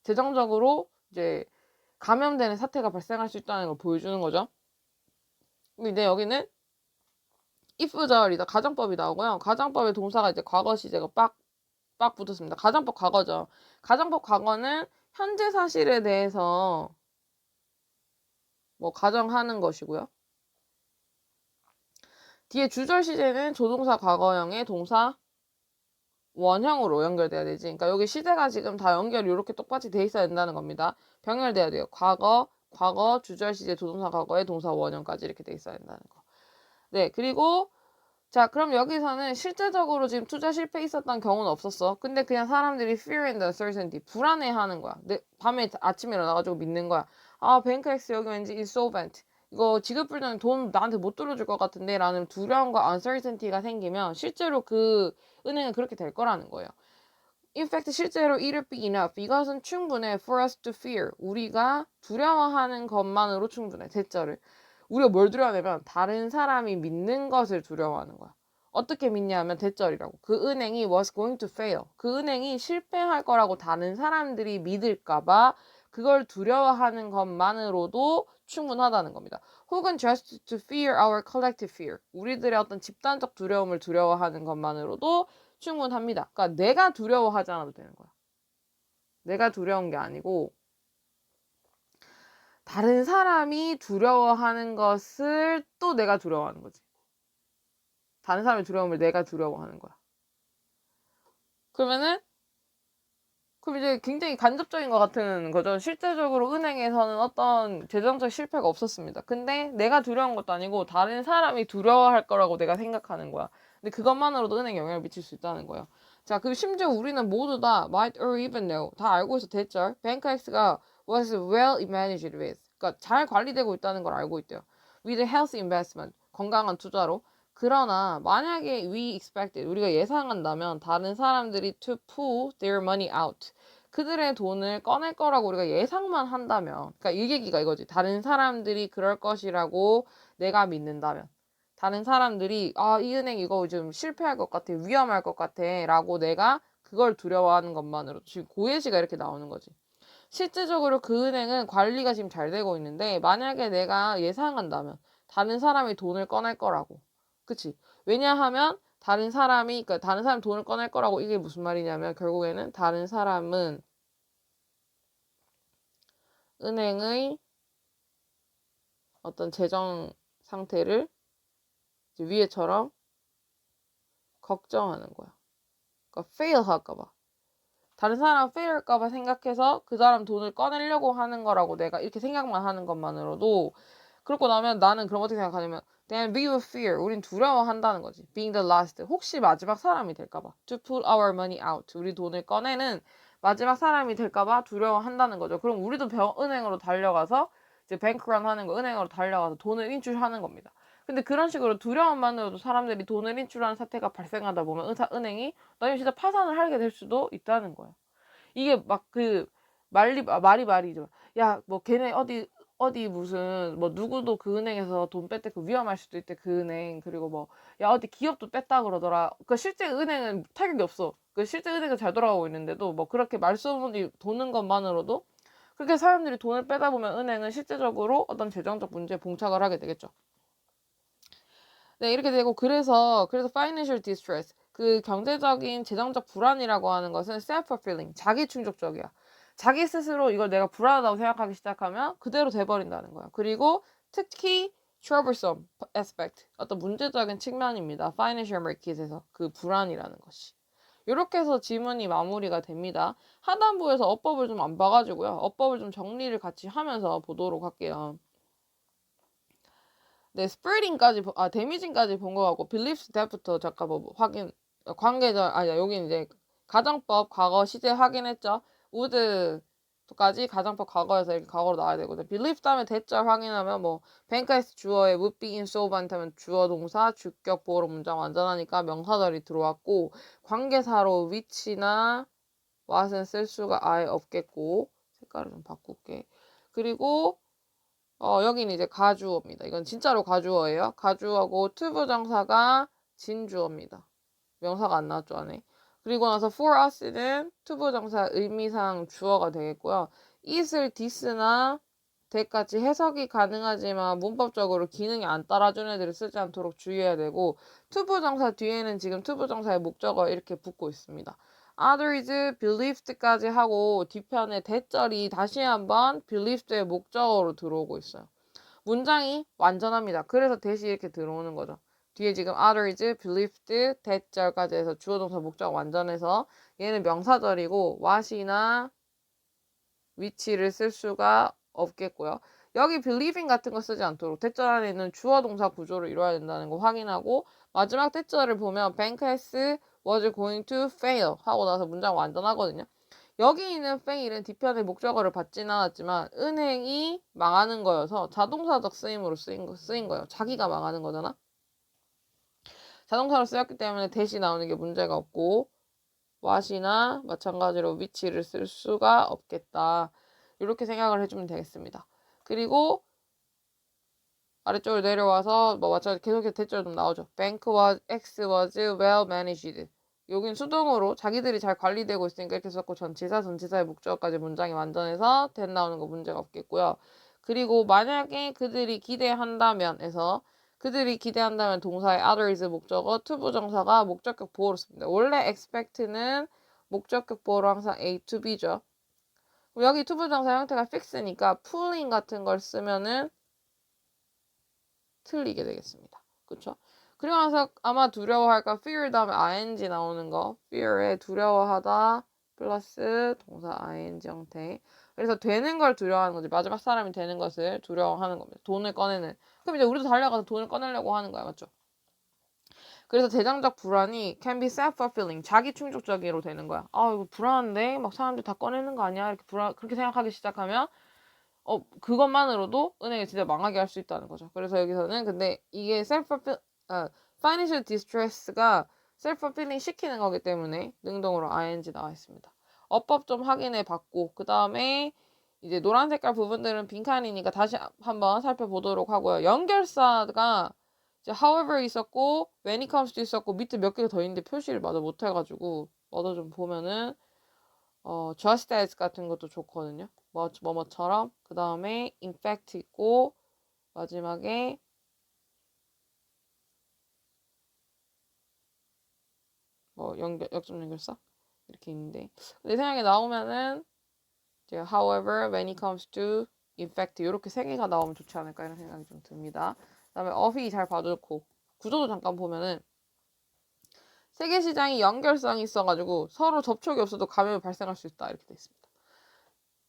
재정적으로 이제 감염되는 사태가 발생할 수 있다는 걸 보여주는 거죠. 근데 여기는 if 절이다, 가정법이 나오고요. 가정법의 동사가 이제 과거 시제가 빡 붙었습니다. 가정법 과거죠. 가정법 과거는 현재 사실에 대해서 뭐 가정하는 것이고요. 뒤에 주절 시제는 조동사 과거형의 동사 원형으로 연결돼야 되지. 그러니까 여기 시제가 지금 다 연결이 이렇게 똑같이 돼 있어야 된다는 겁니다. 병렬돼야 돼요. 과거, 주절 시제, 조동사 과거의 동사 원형까지 이렇게 돼 있어야 된다는 거. 네, 그리고 자, 그럼 여기서는 실제적으로 지금 투자 실패 있었던 경우는 없었어. 근데 그냥 사람들이 fear and uncertainty, 불안해하는 거야. 밤에 아침에 일어나가지고 믿는 거야. 아, 뱅크엑스 여기 왠지 insolvent, 이거 지급불능, 돈 나한테 못 돌려줄 것 같은데 라는 두려움과 uncertainty가 생기면 실제로 그 은행은 그렇게 될 거라는 거예요. In fact, 실제로 it'll be enough, 이것은 충분해 for us to fear, 우리가 두려워하는 것만으로 충분해. 대절을 우리가 뭘 두려워하냐면 다른 사람이 믿는 것을 두려워하는 거야. 어떻게 믿냐면 대절이라고. 그 은행이 was going to fail, 그 은행이 실패할 거라고 다른 사람들이 믿을까봐 그걸 두려워하는 것만으로도 충분하다는 겁니다. 혹은 just to fear our collective fear, 우리들의 어떤 집단적 두려움을 두려워하는 것만으로도 충분합니다. 그러니까 내가 두려워하지 않아도 되는 거야. 내가 두려운 게 아니고 다른 사람이 두려워하는 것을 또 내가 두려워하는 거지. 다른 사람의 두려움을 내가 두려워하는 거야. 그러면 이제 굉장히 간접적인 것 같은 거죠. 실제적으로 은행에서는 어떤 재정적 실패가 없었습니다. 근데 내가 두려운 것도 아니고 다른 사람이 두려워할 거라고 내가 생각하는 거야. 근데 그것만으로도 은행에 영향을 미칠 수 있다는 거예요. 자, 그리고 심지어 우리는 모두 다 might or even know, 다 알고 있어. 대절 뱅크 X가 was well managed with, 그러니까 잘 관리되고 있다는 걸 알고 있대요. with healthy investment, 건강한 투자로. 그러나 만약에 we expected, 우리가 예상한다면 다른 사람들이 to pull their money out, 그들의 돈을 꺼낼 거라고 우리가 예상만 한다면, 그러니까 이 얘기가 이거지. 다른 사람들이 그럴 것이라고 내가 믿는다면, 다른 사람들이 이 은행 이거 좀 실패할 것 같아, 위험할 것 같아 라고 내가 그걸 두려워하는 것만으로 지금 고예시가 이렇게 나오는 거지. 실제적으로 그 은행은 관리가 지금 잘 되고 있는데 만약에 내가 예상한다면 다른 사람이 돈을 꺼낼 거라고. 그치? 왜냐하면 그러니까 다른 사람 돈을 꺼낼 거라고, 이게 무슨 말이냐면 결국에는 다른 사람은 은행의 어떤 재정 상태를 위에처럼 걱정하는 거야. 그러니까 fail 할까 봐. 다른 사람 fail 할까 봐 생각해서 그 사람 돈을 꺼내려고 하는 거라고 내가 이렇게 생각만 하는 것만으로도, 그러고 나면 나는 그럼 어떻게 생각하냐면 then we will fear, 우린 두려워한다는 거지. being the last, 혹시 마지막 사람이 될까봐. to put our money out, 우리 돈을 꺼내는 마지막 사람이 될까봐 두려워한다는 거죠. 그럼 우리도 은행으로 달려가서 이제 뱅크런 하는 거, 은행으로 달려가서 돈을 인출하는 겁니다. 근데 그런 식으로 두려움만으로도 사람들이 돈을 인출하는 사태가 발생하다 보면 은행이 나중에 진짜 파산을 하게 될 수도 있다는 거예요. 이게 막 그 말이죠. 야, 뭐 걔네 어디 무슨 뭐 누구도 그 은행에서 돈 뺐대, 그 위험할 수도 있대 그 은행. 그리고 뭐 야 어디 기업도 뺐다 그러더라. 그 실제 은행은 타격이 없어. 그 실제 은행은 잘 돌아가고 있는데도 뭐 그렇게 말소문이 도는 것만으로도 그렇게 사람들이 돈을 빼다 보면 은행은 실제적으로 어떤 재정적 문제에 봉착을 하게 되겠죠. 네, 이렇게 되고 그래서 financial distress, 그 경제적인 재정적 불안이라고 하는 것은 self-fulfilling, 자기 충족적이야. 자기 스스로 이걸 내가 불안하다고 생각하기 시작하면 그대로 돼버린다는 거야. 그리고 특히 troublesome aspect, 어떤 문제적인 측면입니다. financial market에서 그 불안이라는 것이. 이렇게 해서 지문이 마무리가 됩니다. 하단부에서 어법을 좀 안 봐가지고요. 어법을 좀 정리를 같이 하면서 보도록 할게요. 네, 스프레딩까지, 데미징까지 본 거 같고, 빌리프 스텝부터 잠깐 뭐 확인, 관계자, 여기 이제 가정법 과거 시제 확인했죠. 우드까지 가정법 과거에서 이렇게 과거로 나와야 되거든요. 빌리프 다음에 대절 확인하면 뭐, 뱅크에스 주어에 would be insolvent 하면 주어 동사, 주격 보호로 문장 완전하니까 명사절이 들어왔고, 관계사로 which나 what은 쓸 수가 아예 없겠고, 색깔을 좀 바꿀게. 그리고 여기는 이제 가주어입니다. 이건 진짜로 가주어예요. 가주어고 투부정사가 진주어입니다. 명사가 안 나왔죠, 안에. 그리고 나서 for us는 투부정사 의미상 주어가 되겠고요. it을 this나 that까지 해석이 가능하지만 문법적으로 기능이 안 따라준 애들을 쓰지 않도록 주의해야 되고 투부정사 뒤에는 지금 투부정사의 목적어 이렇게 붙고 있습니다. Others believed까지 하고 뒤편에 대절이 다시 한번 believed의 목적어로 들어오고 있어요. 문장이 완전합니다. 그래서 대시 이렇게 들어오는 거죠. 뒤에 지금 others, believed, 대절까지 해서 주어 동사 목적 완전해서 얘는 명사절이고 what이나 which를 쓸 수가 없겠고요. 여기 believing 같은 거 쓰지 않도록 대절 안에 있는 주어 동사 구조를 이뤄야 된다는 거 확인하고 마지막 대절을 보면 bank has was going to fail 하고 나서 문장 완전하거든요. 여기 있는 fail은 뒤편의 목적어를 받지는 않았지만 은행이 망하는 거여서 자동사적 쓰임으로 쓰인 거예요. 자기가 망하는 거잖아. 자동사로 쓰였기 때문에 대시 나오는 게 문제가 없고 what이나 마찬가지로 which를 쓸 수가 없겠다. 이렇게 생각을 해주면 되겠습니다. 그리고 아래쪽으로 내려와서 뭐 마찬가지로 계속해서 대절 좀 나오죠. Bank was, X was well managed. 여긴 수동으로 자기들이 잘 관리되고 있으니까 이렇게 썼고 전치사의 목적어까지 문장이 완전해서 that 나오는 거 문제가 없겠고요. 그리고 만약에 그들이 기대한다면에서 그들이 기대한다면 동사의 others 목적어 투부정사가 목적격 보호로 씁니다. 원래 expect는 목적격 보호로 항상 A to B죠. 여기 투부정사 형태가 fix니까 pulling 같은 걸 쓰면은 틀리게 되겠습니다. 그쵸? 그리고 나서 아마 두려워할까 fear 다음에 ing 나오는 거 fear에 두려워하다 플러스 동사 ing 형태. 그래서 되는 걸 두려워하는 거지. 마지막 사람이 되는 것을 두려워하는 겁니다. 돈을 꺼내는. 그럼 이제 우리도 달려가서 돈을 꺼내려고 하는 거야. 맞죠? 그래서 대장적 불안이 can be self-fulfilling. 자기 충족적으로 되는 거야. 아, 이거 불안한데? 막 사람들 다 꺼내는 거 아니야? 이렇게 그렇게 생각하기 시작하면 그것만으로도 은행을 진짜 망하게 할 수 있다는 거죠. 그래서 여기서는 근데 이게 financial distress가 self-fulfilling 시키는 거기 때문에 능동으로 ing 나와 있습니다. 어법 좀 확인해 봤고 그 다음에 이제 노란 색깔 부분들은 빈칸이니까 다시 한번 살펴보도록 하고요. 연결사가 이제 however 있었고 when it comes to 있었고 밑에 몇 개가 더 있는데 표시를 마저 못해가지고 마저 좀 보면은 just as 같은 것도 좋거든요. 뭐뭐처럼 그 다음에 in fact 있고 마지막에 역점 연결사 이렇게 있는데 내 생각에 나오면은 제가 however, when it comes to, in fact 이렇게 세 개가 나오면 좋지 않을까 이런 생각이 좀 듭니다. 그 다음에 어휘 잘 봐놓고 구조도 잠깐 보면은 세계시장이 연결성이 있어가지고 서로 접촉이 없어도 감염이 발생할 수 있다 이렇게 돼 있습니다.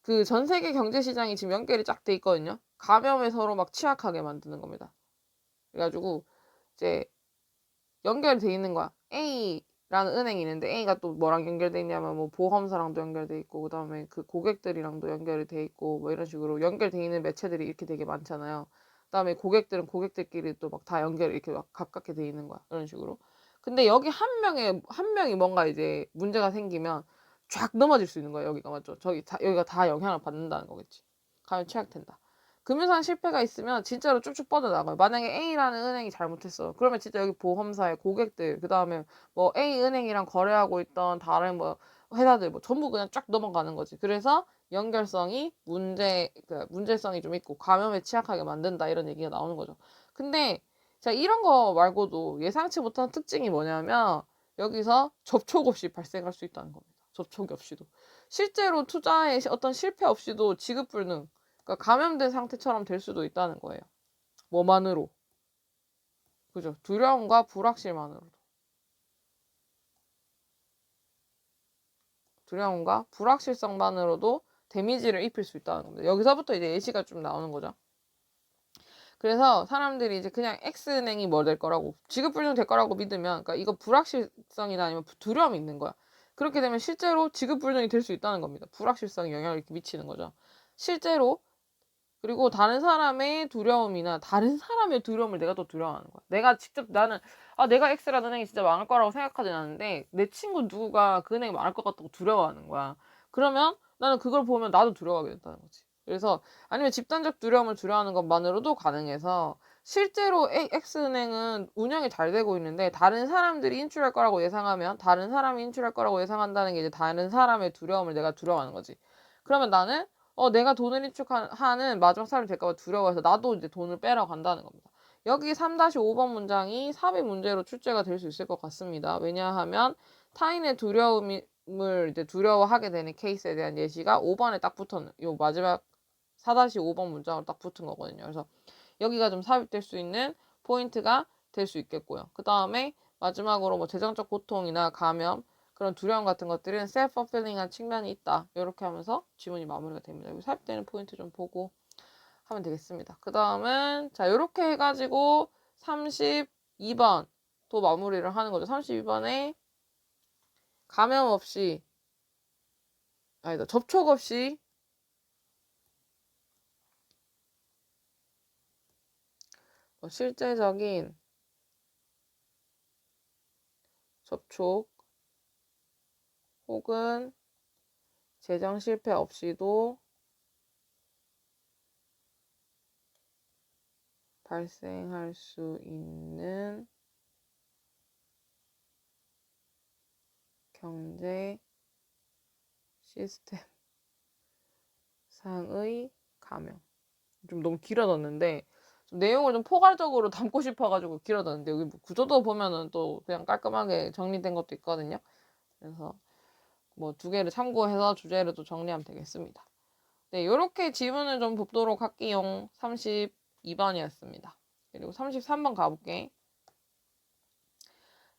그 전 세계 경제 시장이 지금 연결이 쫙 돼 있거든요. 감염에 서로 막 취약하게 만드는 겁니다. 그래가지고 이제 연결돼 있는 거야. A라는 은행이 있는데 A가 또 뭐랑 연결돼 있냐면 뭐 보험사랑도 연결돼 있고 그다음에 그 고객들이랑도 연결이 돼 있고 뭐 이런 식으로 연결돼 있는 매체들이 이렇게 되게 많잖아요. 그다음에 고객들은 고객들끼리 또 막 다 연결 이렇게 막 가깝게 돼 있는 거야. 이런 식으로. 근데 여기 한 명이 뭔가 이제 문제가 생기면 쫙 넘어질 수 있는 거예요. 여기가 맞죠? 여기가 다 영향을 받는다는 거겠지. 감염 취약된다. 금융상 실패가 있으면 진짜로 쭉쭉 뻗어나가요. 만약에 A라는 은행이 잘못했어. 그러면 진짜 여기 보험사의 고객들, 그 다음에 뭐 A 은행이랑 거래하고 있던 다른 뭐 회사들 뭐 전부 그냥 쫙 넘어가는 거지. 그래서 연결성이 문제성이 좀 있고 감염에 취약하게 만든다 이런 얘기가 나오는 거죠. 근데 자 이런 거 말고도 예상치 못한 특징이 뭐냐면 여기서 접촉 없이 발생할 수 있다는 겁니다. 접촉이 없이도. 실제로 투자에 어떤 실패 없이도 지급 불능 그러니까 감염된 상태처럼 될 수도 있다는 거예요. 뭐만으로. 그죠? 두려움과 불확실만으로도. 두려움과 불확실성만으로도 데미지를 입힐 수 있다는 겁니다. 여기서부터 이제 예시가 좀 나오는 거죠. 그래서 사람들이 이제 그냥 X은행이 뭐 될 거라고, 지급불능 될 거라고 믿으면, 그러니까 이거 불확실성이나 아니면 두려움이 있는 거야. 그렇게 되면 실제로 지급불능이 될 수 있다는 겁니다. 불확실성이 영향을 이렇게 미치는 거죠. 실제로. 그리고 다른 사람의 두려움이나 다른 사람의 두려움을 내가 또 두려워하는 거야. 내가 직접 나는 내가 X라는 은행이 진짜 망할 거라고 생각하진 않는데 내 친구 누구가 그 은행이 망할 것 같다고 두려워하는 거야. 그러면 나는 그걸 보면 나도 두려워하게 된다는 거지. 그래서 아니면 집단적 두려움을 두려워하는 것만으로도 가능해서 실제로 X은행은 운영이 잘 되고 있는데 다른 사람들이 인출할 거라고 예상하면 다른 사람이 인출할 거라고 예상한다는 게 이제 다른 사람의 두려움을 내가 두려워하는 거지. 그러면 나는 내가 돈을 인축하는 마지막 사람이 될까봐 두려워해서 나도 이제 돈을 빼러 간다는 겁니다. 여기 3-5번 문장이 삽입 문제로 출제가 될 수 있을 것 같습니다. 왜냐하면 타인의 두려움을 이제 두려워하게 되는 케이스에 대한 예시가 5번에 딱 붙었는, 요 마지막 4-5번 문장으로 딱 붙은 거거든요. 그래서 여기가 좀 삽입될 수 있는 포인트가 될 수 있겠고요. 그 다음에 마지막으로 뭐 재정적 고통이나 감염, 그런 두려움 같은 것들은 self-fulfilling한 측면이 있다. 이렇게 하면서 지문이 마무리가 됩니다. 여기 삽입되는 포인트 좀 보고 하면 되겠습니다. 그 다음은 자 이렇게 해가지고 32번 또 마무리를 하는 거죠. 32번에 감염 없이 아니다 접촉 없이 실제적인 접촉 혹은 재정 실패 없이도 발생할 수 있는 경제 시스템 상의 감염. 좀 너무 길어졌는데 좀 내용을 좀 포괄적으로 담고 싶어가지고 길어졌는데 여기 뭐 구조도 보면은 또 그냥 깔끔하게 정리된 것도 있거든요. 그래서 뭐 두 개를 참고해서 주제를 또 정리하면 되겠습니다. 네, 이렇게 지문을 좀 보도록 할게요. 32번이었습니다. 그리고 33번 가볼게.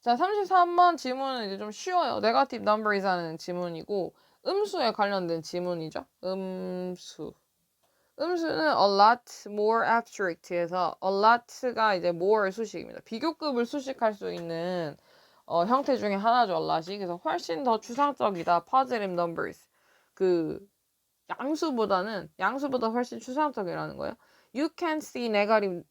자, 33번 지문은 이제 좀 쉬워요. 네거티브 넘버이라는 지문이고 음수에 관련된 지문이죠. 음수. 음수는 a lot more abstract에서 a lot가 이제 more 수식입니다. 비교급을 수식할 수 있는 형태 중에 하나죠. a lot이. 그래서 훨씬 더 추상적이다. positive numbers. 그 양수보다 훨씬 추상적이라는 거예요. You can see negative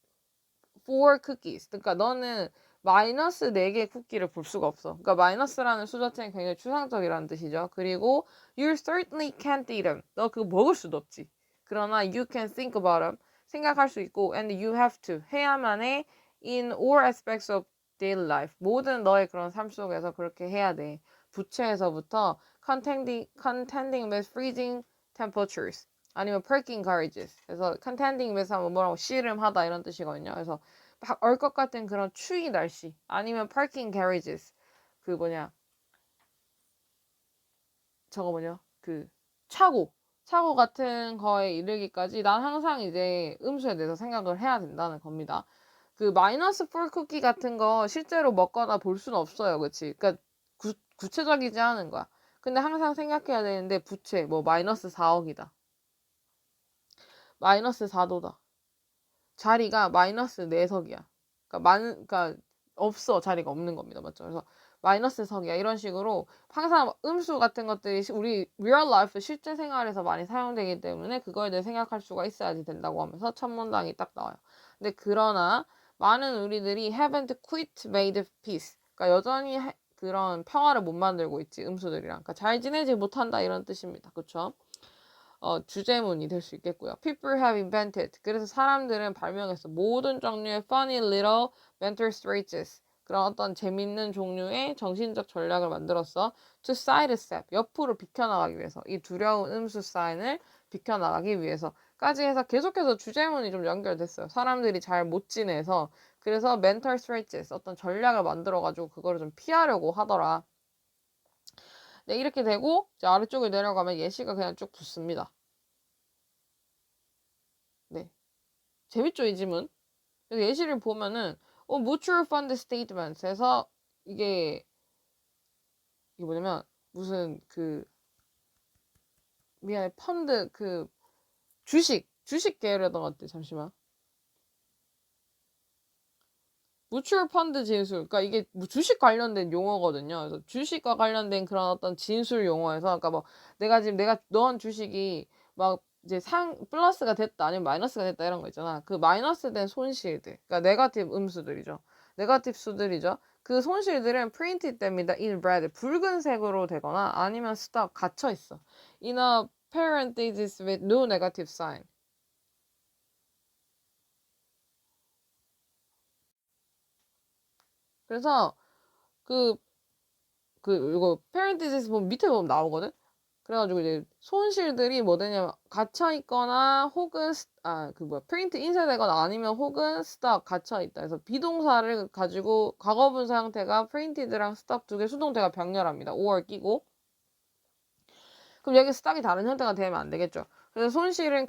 4 cookies. 그러니까 너는 마이너스 4개의 쿠키를 볼 수가 없어. 그러니까 마이너스라는 숫자체는 굉장히 추상적이라는 뜻이죠. 그리고 you certainly can't eat them. 너 그거 먹을 수도 없지. 그러나 you can think about them. 생각할 수 있고 and you have to. 해야만 해. In all aspects of daily life. 모든 너의 그런 삶 속에서 그렇게 해야 돼. 부채에서부터 contending with freezing temperatures. 아니면 perking courages. 그래서 contending with 하면 뭐라고 씨름하다 이런 뜻이거든요. 그래서 막 얼 것 같은 그런 추위 날씨. 아니면 parking carriages. 그 뭐냐. 저거 뭐냐. 그 차고 같은 거에 이르기까지 난 항상 이제 음수에 대해서 생각을 해야 된다는 겁니다. 그 마이너스 4 쿠키 같은 거 실제로 먹거나 볼 수는 없어요. 그치? 그러니까 구체적이지 않은 거야. 근데 항상 생각해야 되는데 부채 뭐 마이너스 4억이다. 마이너스 4도다. 자리가 마이너스 4석이야. 그러니까 없어. 자리가 없는 겁니다. 맞죠? 그래서 마이너스 석이야. 이런 식으로 항상 음수 같은 것들이 우리 real life 실제 생활에서 많이 사용되기 때문에 그거에 대해 생각할 수가 있어야지 된다고 하면서 첫 문장이 딱 나와요. 근데 그러나 많은 우리들이 haven't quite made peace. 그러니까 여전히 그런 평화를 못 만들고 있지. 음수들이랑. 그러니까 잘 지내지 못한다 이런 뜻입니다. 그쵸? 주제문이 될 수 있겠고요. People have invented. 그래서 사람들은 발명했어. 모든 종류의 funny little mental strategies. 그런 어떤 재밌는 종류의 정신적 전략을 만들었어. To sidestep. 옆으로 비켜나가기 위해서. 이 두려운 음수 사인을 비켜나가기 위해서까지 해서 계속해서 주제문이 좀 연결됐어요. 사람들이 잘 못 지내서. 그래서 mental strategies. 어떤 전략을 만들어가지고 그거를 좀 피하려고 하더라. 네, 이렇게 되고 이제 아래쪽에 내려가면 예시가 그냥 쭉 붙습니다. 네, 재밌죠, 이 지문? 그래서 예시를 보면은 mutual fund statements에서 이게 뭐냐면 무슨 그 미안해. 펀드 그 주식 계열이었던 것 같아. 잠시만. 뮤추얼 펀드 진술. 그러니까 이게 뭐 주식 관련된 용어거든요. 그래서 주식과 관련된 그런 어떤 진술 용어에서, 그러니까 뭐 내가 넣은 주식이 막 이제 플러스가 됐다 아니면 마이너스가 됐다 이런 거 있잖아. 그 마이너스 된 손실들. 그러니까 네거티브 음수들이죠. 네거티브 수들이죠. 그 손실들은 프린트 됩니다. in red. 붉은색으로 되거나 아니면 스탑 갇혀 있어. in a parenthesis with no negative sign. 그래서 그 이거 parenthesis 보면 밑에 보면 나오거든. 그래가지고 이제 손실들이 뭐 되냐면 갇혀 있거나 혹은 프린트 인쇄되거나 아니면 혹은 스탑 갇혀 있다. 그래서 비동사를 가지고 과거분사 형태가 프린티드랑 스탑 두 개 수동태가 병렬합니다. or 끼고. 그럼 여기 스탑이 다른 형태가 되면 안 되겠죠. 그래서 손실은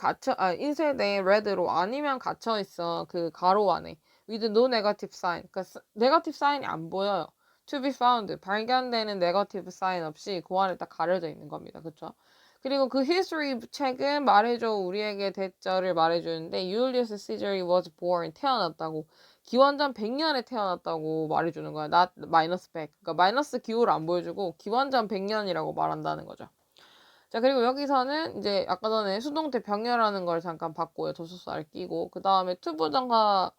인쇄돼 red로 아니면 갇혀 있어 그 가로 안에 with no negative sign. 그러니까 네거티브 사인이 안 보여요. to be found 발견되는 네거티브 사인 없이 그 안에 딱 가려져 있는 겁니다. 그쵸? 그리고 그 history 책은 말해줘 우리에게 대절을 말해주는데 Julius Caesar was born 태어났다고 기원전 100년에 태어났다고 말해주는 거야. not minus 100. 그러니까 마이너스 기호를 안 보여주고 기원전 100년이라고 말한다는 거죠. 자, 그리고 여기서는 이제 아까 전에 수동태 병렬하는 걸 잠깐 봤고요. 조수수 알 끼고. 그 다음에 투부정사가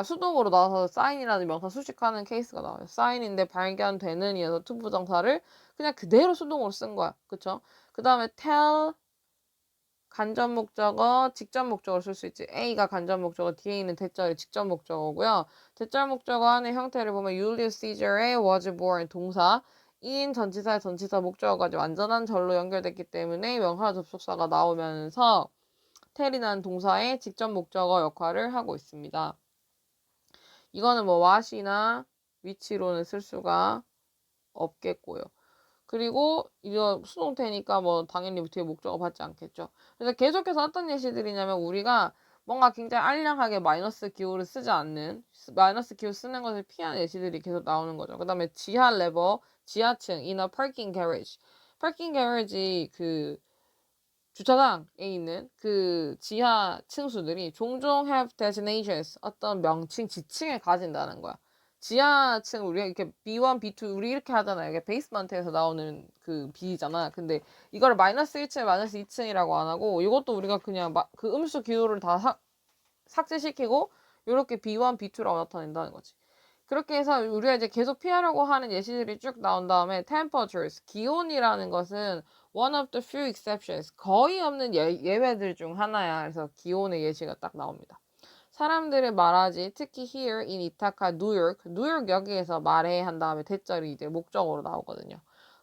수동으로 나와서 사인이라는 명사 수식하는 케이스가 나와요. 사인인데 발견되는 이어서 투부정사를 그냥 그대로 수동으로 쓴 거야. 그쵸? 그 다음에 tell 간접 목적어, 직접 목적어를 쓸 수 있지. A가 간접 목적어, 뒤에 있는 대절이 직접 목적어고요. 대절 목적어 안의 형태를 보면 Julius Caesar의 was born 동사 인 전치사의 전치사 목적어까지 완전한 절로 연결됐기 때문에 명사 접속사가 나오면서 tell이라는 동사의 직접 목적어 역할을 하고 있습니다. 이거는 뭐 what이나 which로는 쓸 수가 없겠고요. 그리고 이거 수동태니까 뭐 당연히 뒤에 목적어 받지 않겠죠. 그래서 계속해서 어떤 예시들이냐면 우리가 뭔가 굉장히 알량하게 마이너스 기호를 쓰지 않는 마이너스 기호 쓰는 것을 피하는 예시들이 계속 나오는 거죠. 그 다음에 지하 레버, 지하층, in a parking garage. parking garage이 그 주차장에 있는 그 지하 층수들이 종종 have designations 어떤 명칭, 지칭을 가진다는 거야. 지하층 우리가 이렇게 B1, B2 우리 이렇게 하잖아요. 이게 베이스먼트에서 나오는 그 B잖아. 근데 이걸 마이너스 1층, 마이너스 2층이라고 안 하고 이것도 우리가 그냥 그 음수 기호를 다 삭제시키고 이렇게 B1, B2라고 나타낸다는 거지. 그렇게 해서 우리가 이제 계속 피하려고 하는 예시들이 쭉 나온 다음에 temperatures, 기온이라는 것은 one of the few exceptions, 거의 없는 예외들 중 하나야. 그래서 기온의 예시가 딱 나옵니다. 사람들을 말하지, 특히 here in 이타카, 뉴욕 여기에서 말해 한 다음에 대절이 이제 목적어로 나오거든요.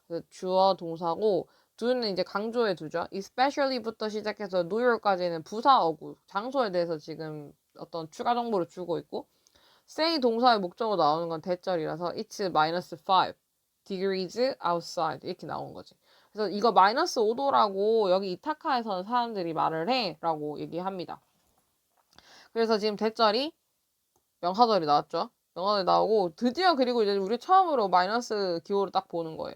그래서 주어 동사고 do는 이제 강조해 두죠. especially부터 시작해서 뉴욕까지는 부사 어구, 장소에 대해서 지금 어떤 추가 정보를 주고 있고 say 동사의 목적으로 나오는 건 대절이라서 it's minus 5 degrees outside 이렇게 나온 거지. 그래서 이거 마이너스 5도라고 여기 이타카에서는 사람들이 말을 해 라고 얘기합니다. 그래서 지금 대절이 명사절이 나왔죠. 명사절이 나오고 드디어 그리고 이제 우리 처음으로 마이너스 기호를 딱 보는 거예요.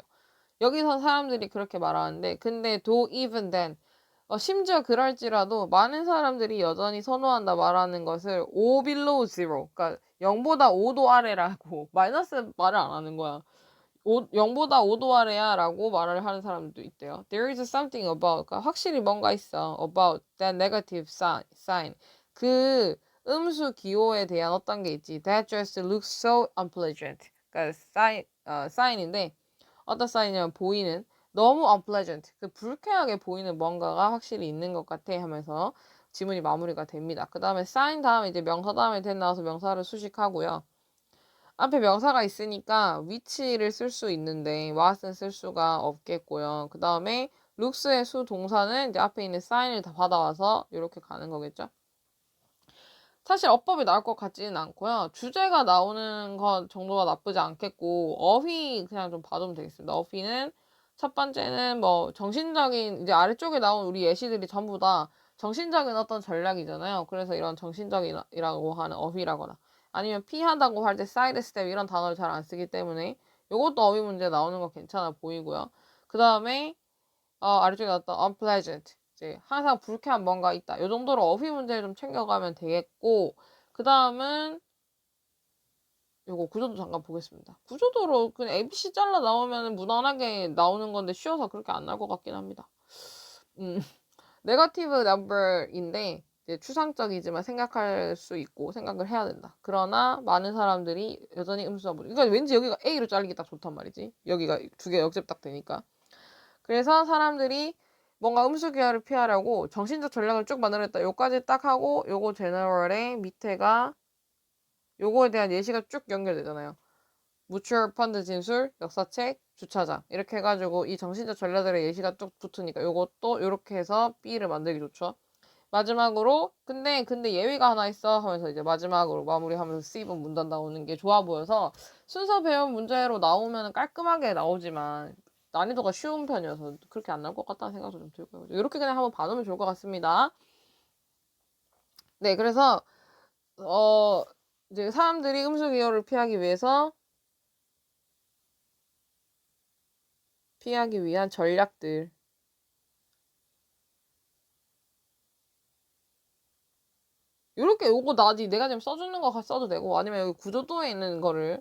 여기서 사람들이 그렇게 말하는데 근데 though even then 심지어 그럴지라도 많은 사람들이 여전히 선호한다 말하는 것을 5 below zero, 그러니까 0보다 5도 아래라고 마이너스 말을 안 하는 거야. 0보다 5도 아래야 라고 말을 하는 사람도 있대요. There is something about, 그러니까 확실히 뭔가 있어. About that negative sign. 그 음수 기호에 대한 어떤 게 있지. That just looks so unpleasant. 그러니까 사인인데 어떤 사인이냐면 보이는 너무 unpleasant, 그 불쾌하게 보이는 뭔가가 확실히 있는 것 같아 하면서 지문이 마무리가 됩니다. 그 다음에 sign 다음에 이제 명사 다음에 then 나와서 명사를 수식하고요. 앞에 명사가 있으니까 which를 쓸 수 있는데 what은 쓸 수가 없겠고요. 그 다음에 looks의 수 동사는 이제 앞에 있는 sign을 다 받아와서 이렇게 가는 거겠죠. 사실 어법이 나올 것 같지는 않고요. 주제가 나오는 것 정도가 나쁘지 않겠고 어휘 그냥 좀 봐두면 되겠습니다. 어휘는 첫 번째는 뭐 정신적인 이제 아래쪽에 나온 우리 예시들이 전부 다 정신적인 어떤 전략이잖아요. 그래서 이런 정신적이라고 하는 어휘라거나 아니면 피한다고 할 때 사이드 스텝 이런 단어를 잘 안 쓰기 때문에 이것도 어휘 문제 나오는 거 괜찮아 보이고요. 그 다음에 아래쪽에 나왔던 unpleasant. 이제 항상 불쾌한 뭔가 있다. 요 정도로 어휘 문제를 좀 챙겨가면 되겠고, 그 다음은 요거 구조도 잠깐 보겠습니다. 구조도로 그냥 ABC 잘라 나오면 무난하게 나오는 건데 쉬워서 그렇게 안 나올 것 같긴 합니다. 네거티브 넘버인데 이제 추상적이지만 생각할 수 있고 생각을 해야 된다. 그러나 많은 사람들이 여전히 음수화 부르. 그러니까 왠지 여기가 A로 잘리기 딱 좋단 말이지. 여기가 두 개 역집 딱 되니까. 그래서 사람들이 뭔가 음수 계열을 피하려고 정신적 전략을 쭉 만들었다. 요까지 딱 하고 요거 제너럴의 밑에가 요거에 대한 예시가 쭉 연결되잖아요. 무추얼 펀드 진술, 역사책, 주차장 이렇게 해가지고 이 정신적 전략들의 예시가 쭉 붙으니까 요것도 요렇게 해서 B를 만들기 좋죠. 마지막으로 근데 예외가 하나 있어 하면서 이제 마지막으로 마무리하면서 C번 문단 나오는 게 좋아 보여서 순서 배운 문제로 나오면 깔끔하게 나오지만 난이도가 쉬운 편이어서 그렇게 안 나올 것 같다는 생각도 좀 들고요. 이렇게 그냥 한번 봐두면 좋을 것 같습니다. 네, 그래서 이제 사람들이 음수 기호를 피하기 위한 전략들. 요렇게 요거 나지 내가 지금 써주는 거 써도 되고 아니면 여기 구조도에 있는 거를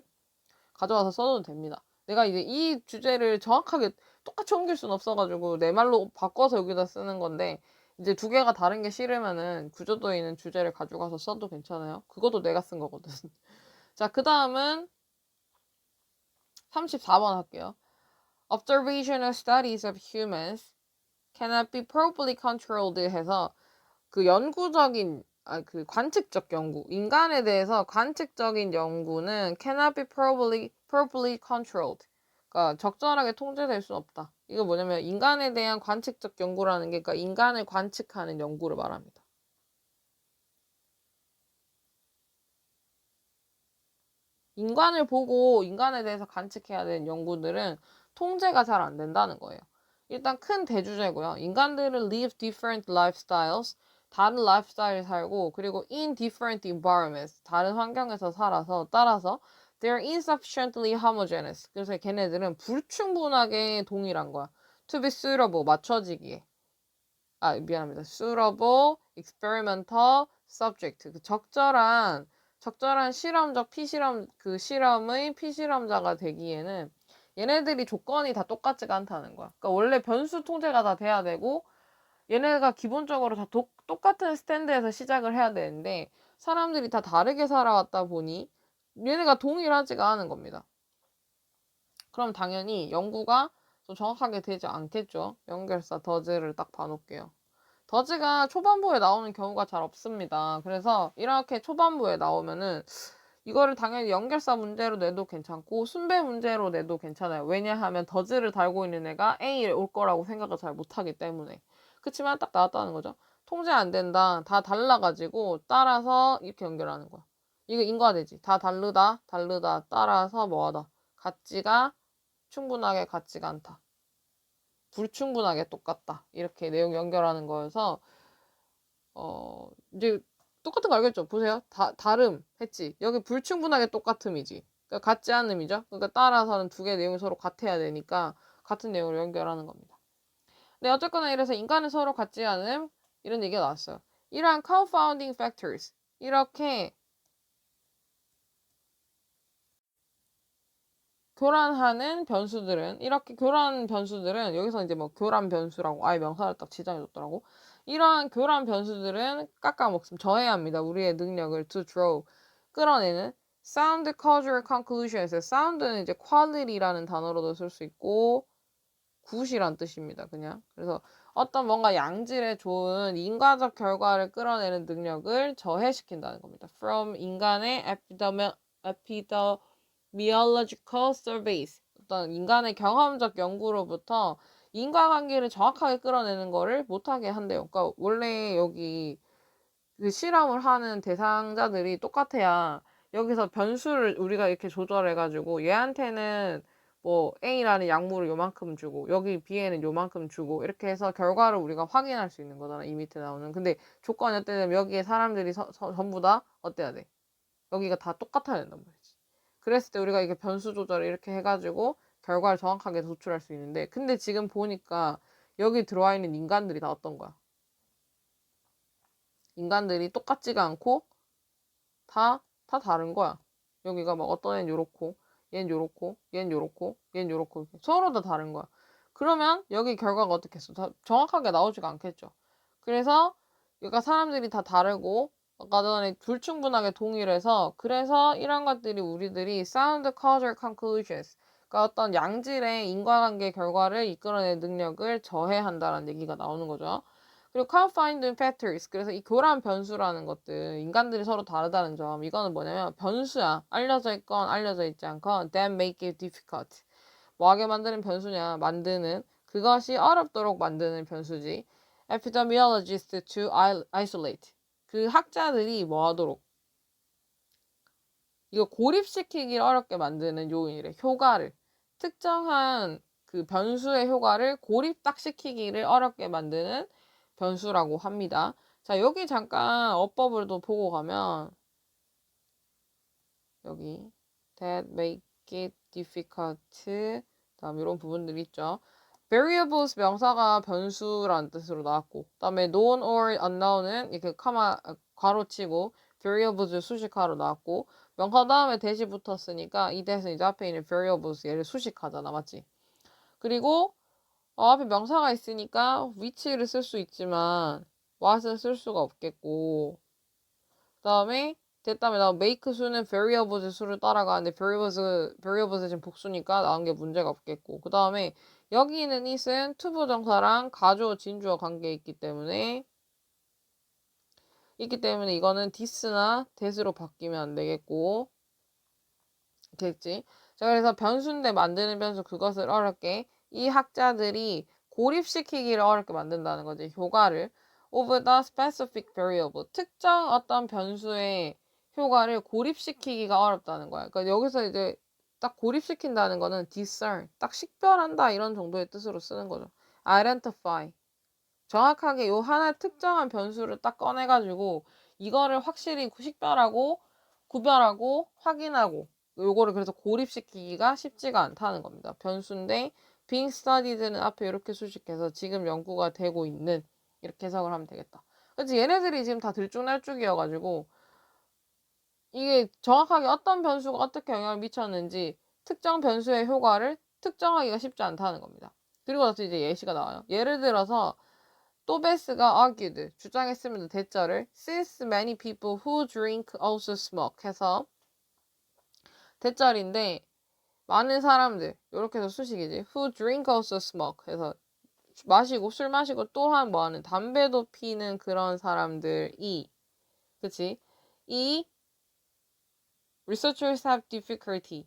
가져와서 써도 됩니다. 내가 이제 이 주제를 정확하게 똑같이 옮길 수는 없어가지고 내 말로 바꿔서 여기다 쓰는 건데 이제 두 개가 다른 게 싫으면은 구조도에 있는 주제를 가져가서 써도 괜찮아요. 그것도 내가 쓴 거거든. 자, 그 다음은 34번 할게요. Observational studies of humans cannot be properly controlled 해서 그 연구적인 그 관측적 연구, 인간에 대해서 관측적인 연구는 cannot be properly controlled. 그러니까 적절하게 통제될 수 없다. 이거 뭐냐면 인간에 대한 관측적 연구라는 게 그러니까 인간을 관측하는 연구를 말합니다. 인간을 보고 인간에 대해서 관측해야 되는 연구들은 통제가 잘 안 된다는 거예요. 일단 큰 대주제고요. 인간들은 live different lifestyles, 다른 라이프스타일을 살고 그리고 in different environments, 다른 환경에서 살아서 따라서 they're insufficiently homogeneous. 그래서 걔네들은 불충분하게 동일한 거야. to be suitable, 맞춰지기에. 미안합니다. suitable, experimental, subject. 그 적절한 실험적 피실험, 그 실험의 피실험자가 되기에는 얘네들이 조건이 다 똑같지가 않다는 거야. 그러니까 원래 변수 통제가 다 돼야 되고 얘네가 기본적으로 다 똑같은 스탠드에서 시작을 해야 되는데 사람들이 다 다르게 살아왔다 보니 얘네가 동일하지가 않은 겁니다. 그럼 당연히 연구가 좀 정확하게 되지 않겠죠. 연결사 더즈를 딱 봐놓을게요. 더즈가 초반부에 나오는 경우가 잘 없습니다. 그래서 이렇게 초반부에 나오면은 이거를 당연히 연결사 문제로 내도 괜찮고 순배 문제로 내도 괜찮아요. 왜냐하면 더즈를 달고 있는 애가 A에 올 거라고 생각을 잘 못하기 때문에. 그치만 딱 나왔다는 거죠. 통제 안 된다. 다 달라가지고 따라서 이렇게 연결하는 거야. 이게 인과되지. 다 다르다. 따라서 뭐하다. 같지가 충분하게 같지가 않다. 불충분하게 똑같다. 이렇게 내용 연결하는 거여서 이제 똑같은 거 알겠죠? 보세요. 다름 했지. 여기 불충분하게 똑같음이지. 그러니까 같지 않음이죠. 그러니까 따라서는 두 개 내용이 서로 같아야 되니까 같은 내용으로 연결하는 겁니다. 네, 어쨌거나 이래서 인간은 서로 같지 않음 이런 얘기가 나왔어요. 이러한 confounding factors 이렇게 교란하는 변수들은 이렇게 교란 변수들은 여기서 이제 뭐 교란 변수라고 아예 명사를 딱 지정해줬더라고. 이러한 교란 변수들은 깎아먹음 저해야 합니다. 우리의 능력을 to draw 끌어내는 sound causal conclusions. sound는 이제 quality라는 단어로도 쓸 수 있고 굿이란 뜻입니다. 그냥 그래서 어떤 뭔가 양질의 좋은 인과적 결과를 끌어내는 능력을 저해시킨다는 겁니다. From 인간의 epidemiological surveys 어떤 인간의 경험적 연구로부터 인과관계를 정확하게 끌어내는 거를 못하게 한대요. 그러니까 원래 여기 그 실험을 하는 대상자들이 똑같아야 여기서 변수를 우리가 이렇게 조절해가지고 얘한테는 뭐 A라는 약물을 요만큼 주고 여기 B에는 요만큼 주고 이렇게 해서 결과를 우리가 확인할 수 있는 거잖아. 이 밑에 나오는. 근데 조건이 어때냐면 여기에 사람들이 전부 다 어때야 돼? 여기가 다 똑같아야 된단 말이지. 그랬을 때 우리가 이게 변수 조절을 이렇게 해가지고 결과를 정확하게 도출할 수 있는데 근데 지금 보니까 여기 들어와 있는 인간들이 다 어떤 거야? 인간들이 똑같지가 않고 다 다른 거야. 여기가 막 어떤 애는 요렇고 얘는 요렇고 얘는 요렇고 얘는 요렇고 서로 다 다른 거야. 그러면 여기 결과가 어떻겠어? 정확하게 나오지가 않겠죠. 그래서 여기가 사람들이 다 다르고 아까 전에 불충분하게 동일해서 그래서 이런 것들이 우리들이 sound causal conclusions 그러니까 어떤 양질의 인과관계 결과를 이끌어낼 능력을 저해한다는 얘기가 나오는 거죠. 그리고 confined factors 그래서 이 교란 변수라는 것들 인간들이 서로 다르다는 점 이거는 뭐냐면 변수야. 알려져 있건 알려져 있지 않건 that make it difficult 뭐하게 만드는 변수냐 만드는 그것이 어렵도록 만드는 변수지. epidemiologist to isolate 그 학자들이 뭐하도록 이거 고립시키기 어렵게 만드는 요인이래. 효과를 특정한 그 변수의 효과를 고립 딱 시키기를 어렵게 만드는 변수라고 합니다. 자, 여기 잠깐 어법을 또 보고 가면 여기 that make it difficult 다음 이런 부분들이 있죠. variables 명사가 변수라는 뜻으로 나왔고 그다음에 known or unknown은 이렇게 괄호치고 variables 수식하로 나왔고 명사 다음에 대시 붙었으니까 이 대신 이제 앞에 있는 variables 얘를 수식하잖아 맞지? 그리고 앞에 명사가 있으니까 which를 쓸 수 있지만 what은 쓸 수가 없겠고 그 다음에 됐다면 나 make 수는 variables 수를 따라가는데 variables 지금 복수니까 나온 게 문제가 없겠고 그 다음에 여기 있는 it은 투부정사랑 가주어 진주어 관계에 있기 때문에 이거는 this나 that으로 바뀌면 안 되겠고 됐지? 자 그래서 변수인데 만드는 변수 그것을 어렵게 이 학자들이 고립시키기를 어렵게 만든다는 거지 효과를 of the specific variable 특정 어떤 변수의 효과를 고립시키기가 어렵다는 거야. 그러니까 여기서 이제 딱 고립시킨다는 거는 discern 딱 식별한다 이런 정도의 뜻으로 쓰는 거죠. identify 정확하게 요 하나 특정한 변수를 딱 꺼내가지고 이거를 확실히 식별하고 구별하고 확인하고 요거를 그래서 고립시키기가 쉽지가 않다는 겁니다. 변수인데 being studied는 앞에 이렇게 수식해서 지금 연구가 되고 있는 이렇게 해석을 하면 되겠다. 그치 얘네들이 지금 다 들쭉날쭉이어가지고 이게 정확하게 어떤 변수가 어떻게 영향을 미쳤는지 특정 변수의 효과를 특정하기가 쉽지 않다는 겁니다. 그리고 나서 이제 예시가 나와요. 예를 들어서 또베스가 argued, 주장했습니다. 대절을 since many people who drink also smoke 해서 대절인데 많은 사람들 이렇게 해서 수식이지 who drink also smoke 해서 마시고 술 마시고 또한 뭐하는 담배도 피는 그런 사람들이 그치? 이 researchers have difficulty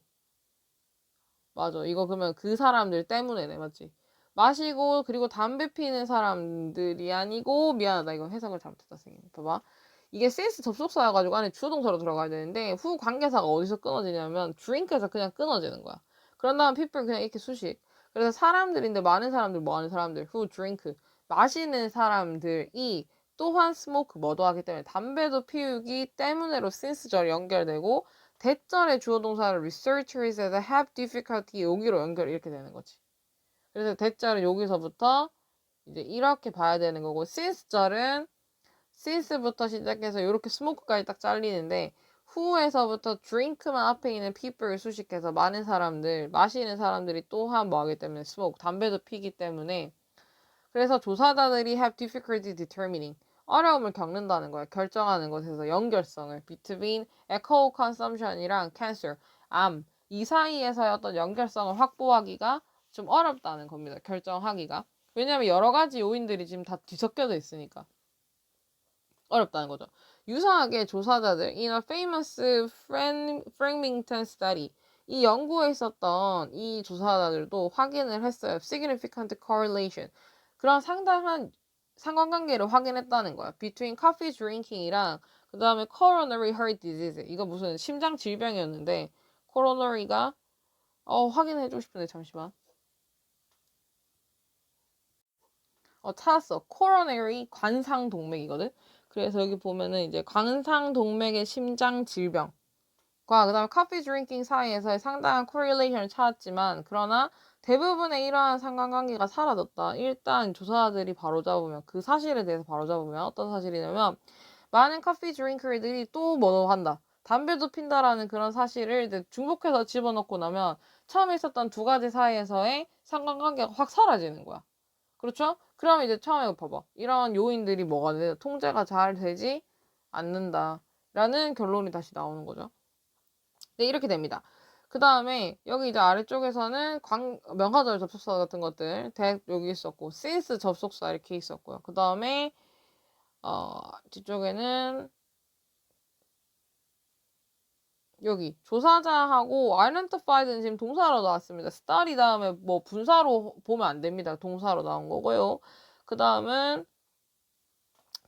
맞아 이거 그러면 그 사람들 때문에네 맞지? 마시고 그리고 담배 피는 사람들이 아니고 미안하다 이거 해석을 잘못했다 선생님 봐봐 이게 since 접속사여가지고 안에 주어 동사로 들어가야 되는데 후 관계사가 어디서 끊어지냐면 drink에서 그냥 끊어지는 거야 그런 다음 people 그냥 이렇게 수식 그래서 사람들인데 많은 사람들 뭐 하는 사람들 who drink 마시는 사람들이 또한 smoke 뭐도 하기 때문에 담배도 피우기 때문에로 since절이 연결되고 대절의 주어 동사를 researchers에서 have difficulty 여기로 연결 이렇게 되는 거지. 그래서 대절은 여기서부터 이제 이렇게 봐야 되는 거고 since절은 since부터 시작해서 이렇게 smoke까지 딱 잘리는데 who에서부터 drink만 앞에 있는 people을 수식해서 많은 사람들 마시는 사람들이 또한 뭐 하기 때문에 smoke 담배도 피기 때문에 그래서 조사자들이 have difficulty determining 어려움을 겪는다는 거야. 결정하는 것에서 연결성을 between alcohol consumption이랑 cancer, 암 이 사이에서의 어떤 연결성을 확보하기가 좀 어렵다는 겁니다. 결정하기가. 왜냐하면 여러 가지 요인들이 지금 다 뒤섞여져 있으니까 어렵다는 거죠. 유사하게 조사자들 in a famous Framingham study 이 연구에 있었던 이 조사자들도 확인을 했어요. significant correlation 그런 상당한 상관관계를 확인했다는 거야. between coffee drinking이랑 그 다음에 coronary heart disease 이거 무슨 심장 질병이었는데 coronary가 확인해주고 싶은데 잠시만 찾았어. coronary 관상동맥이거든. 그래서 여기 보면은 이제 관상동맥의 심장 질병과 그다음에 커피 드링킹 사이에서의 상당한 correlation을 찾았지만 그러나 대부분의 이러한 상관관계가 사라졌다. 일단 조사들이 바로잡으면 그 사실에 대해서 바로잡으면 어떤 사실이냐면 많은 커피 드링커들이 또 뭐도 한다. 담배도 핀다라는 그런 사실을 이제 중복해서 집어넣고 나면 처음에 있었던 두 가지 사이에서의 상관관계가 확 사라지는 거야. 그렇죠? 그럼 이제 처음에 봐봐. 이런 요인들이 뭐가 돼? 통제가 잘 되지 않는다. 라는 결론이 다시 나오는 거죠. 네, 이렇게 됩니다. 그 다음에 여기 이제 아래쪽에서는 명사절 접속사 같은 것들 여기 있었고 since 접속사 이렇게 있었고요. 그 다음에 뒤쪽에는 여기 조사자하고 identify는 지금 동사로 나왔습니다. study 다음에 뭐 분사로 보면 안 됩니다. 동사로 나온 거고요. 그 다음은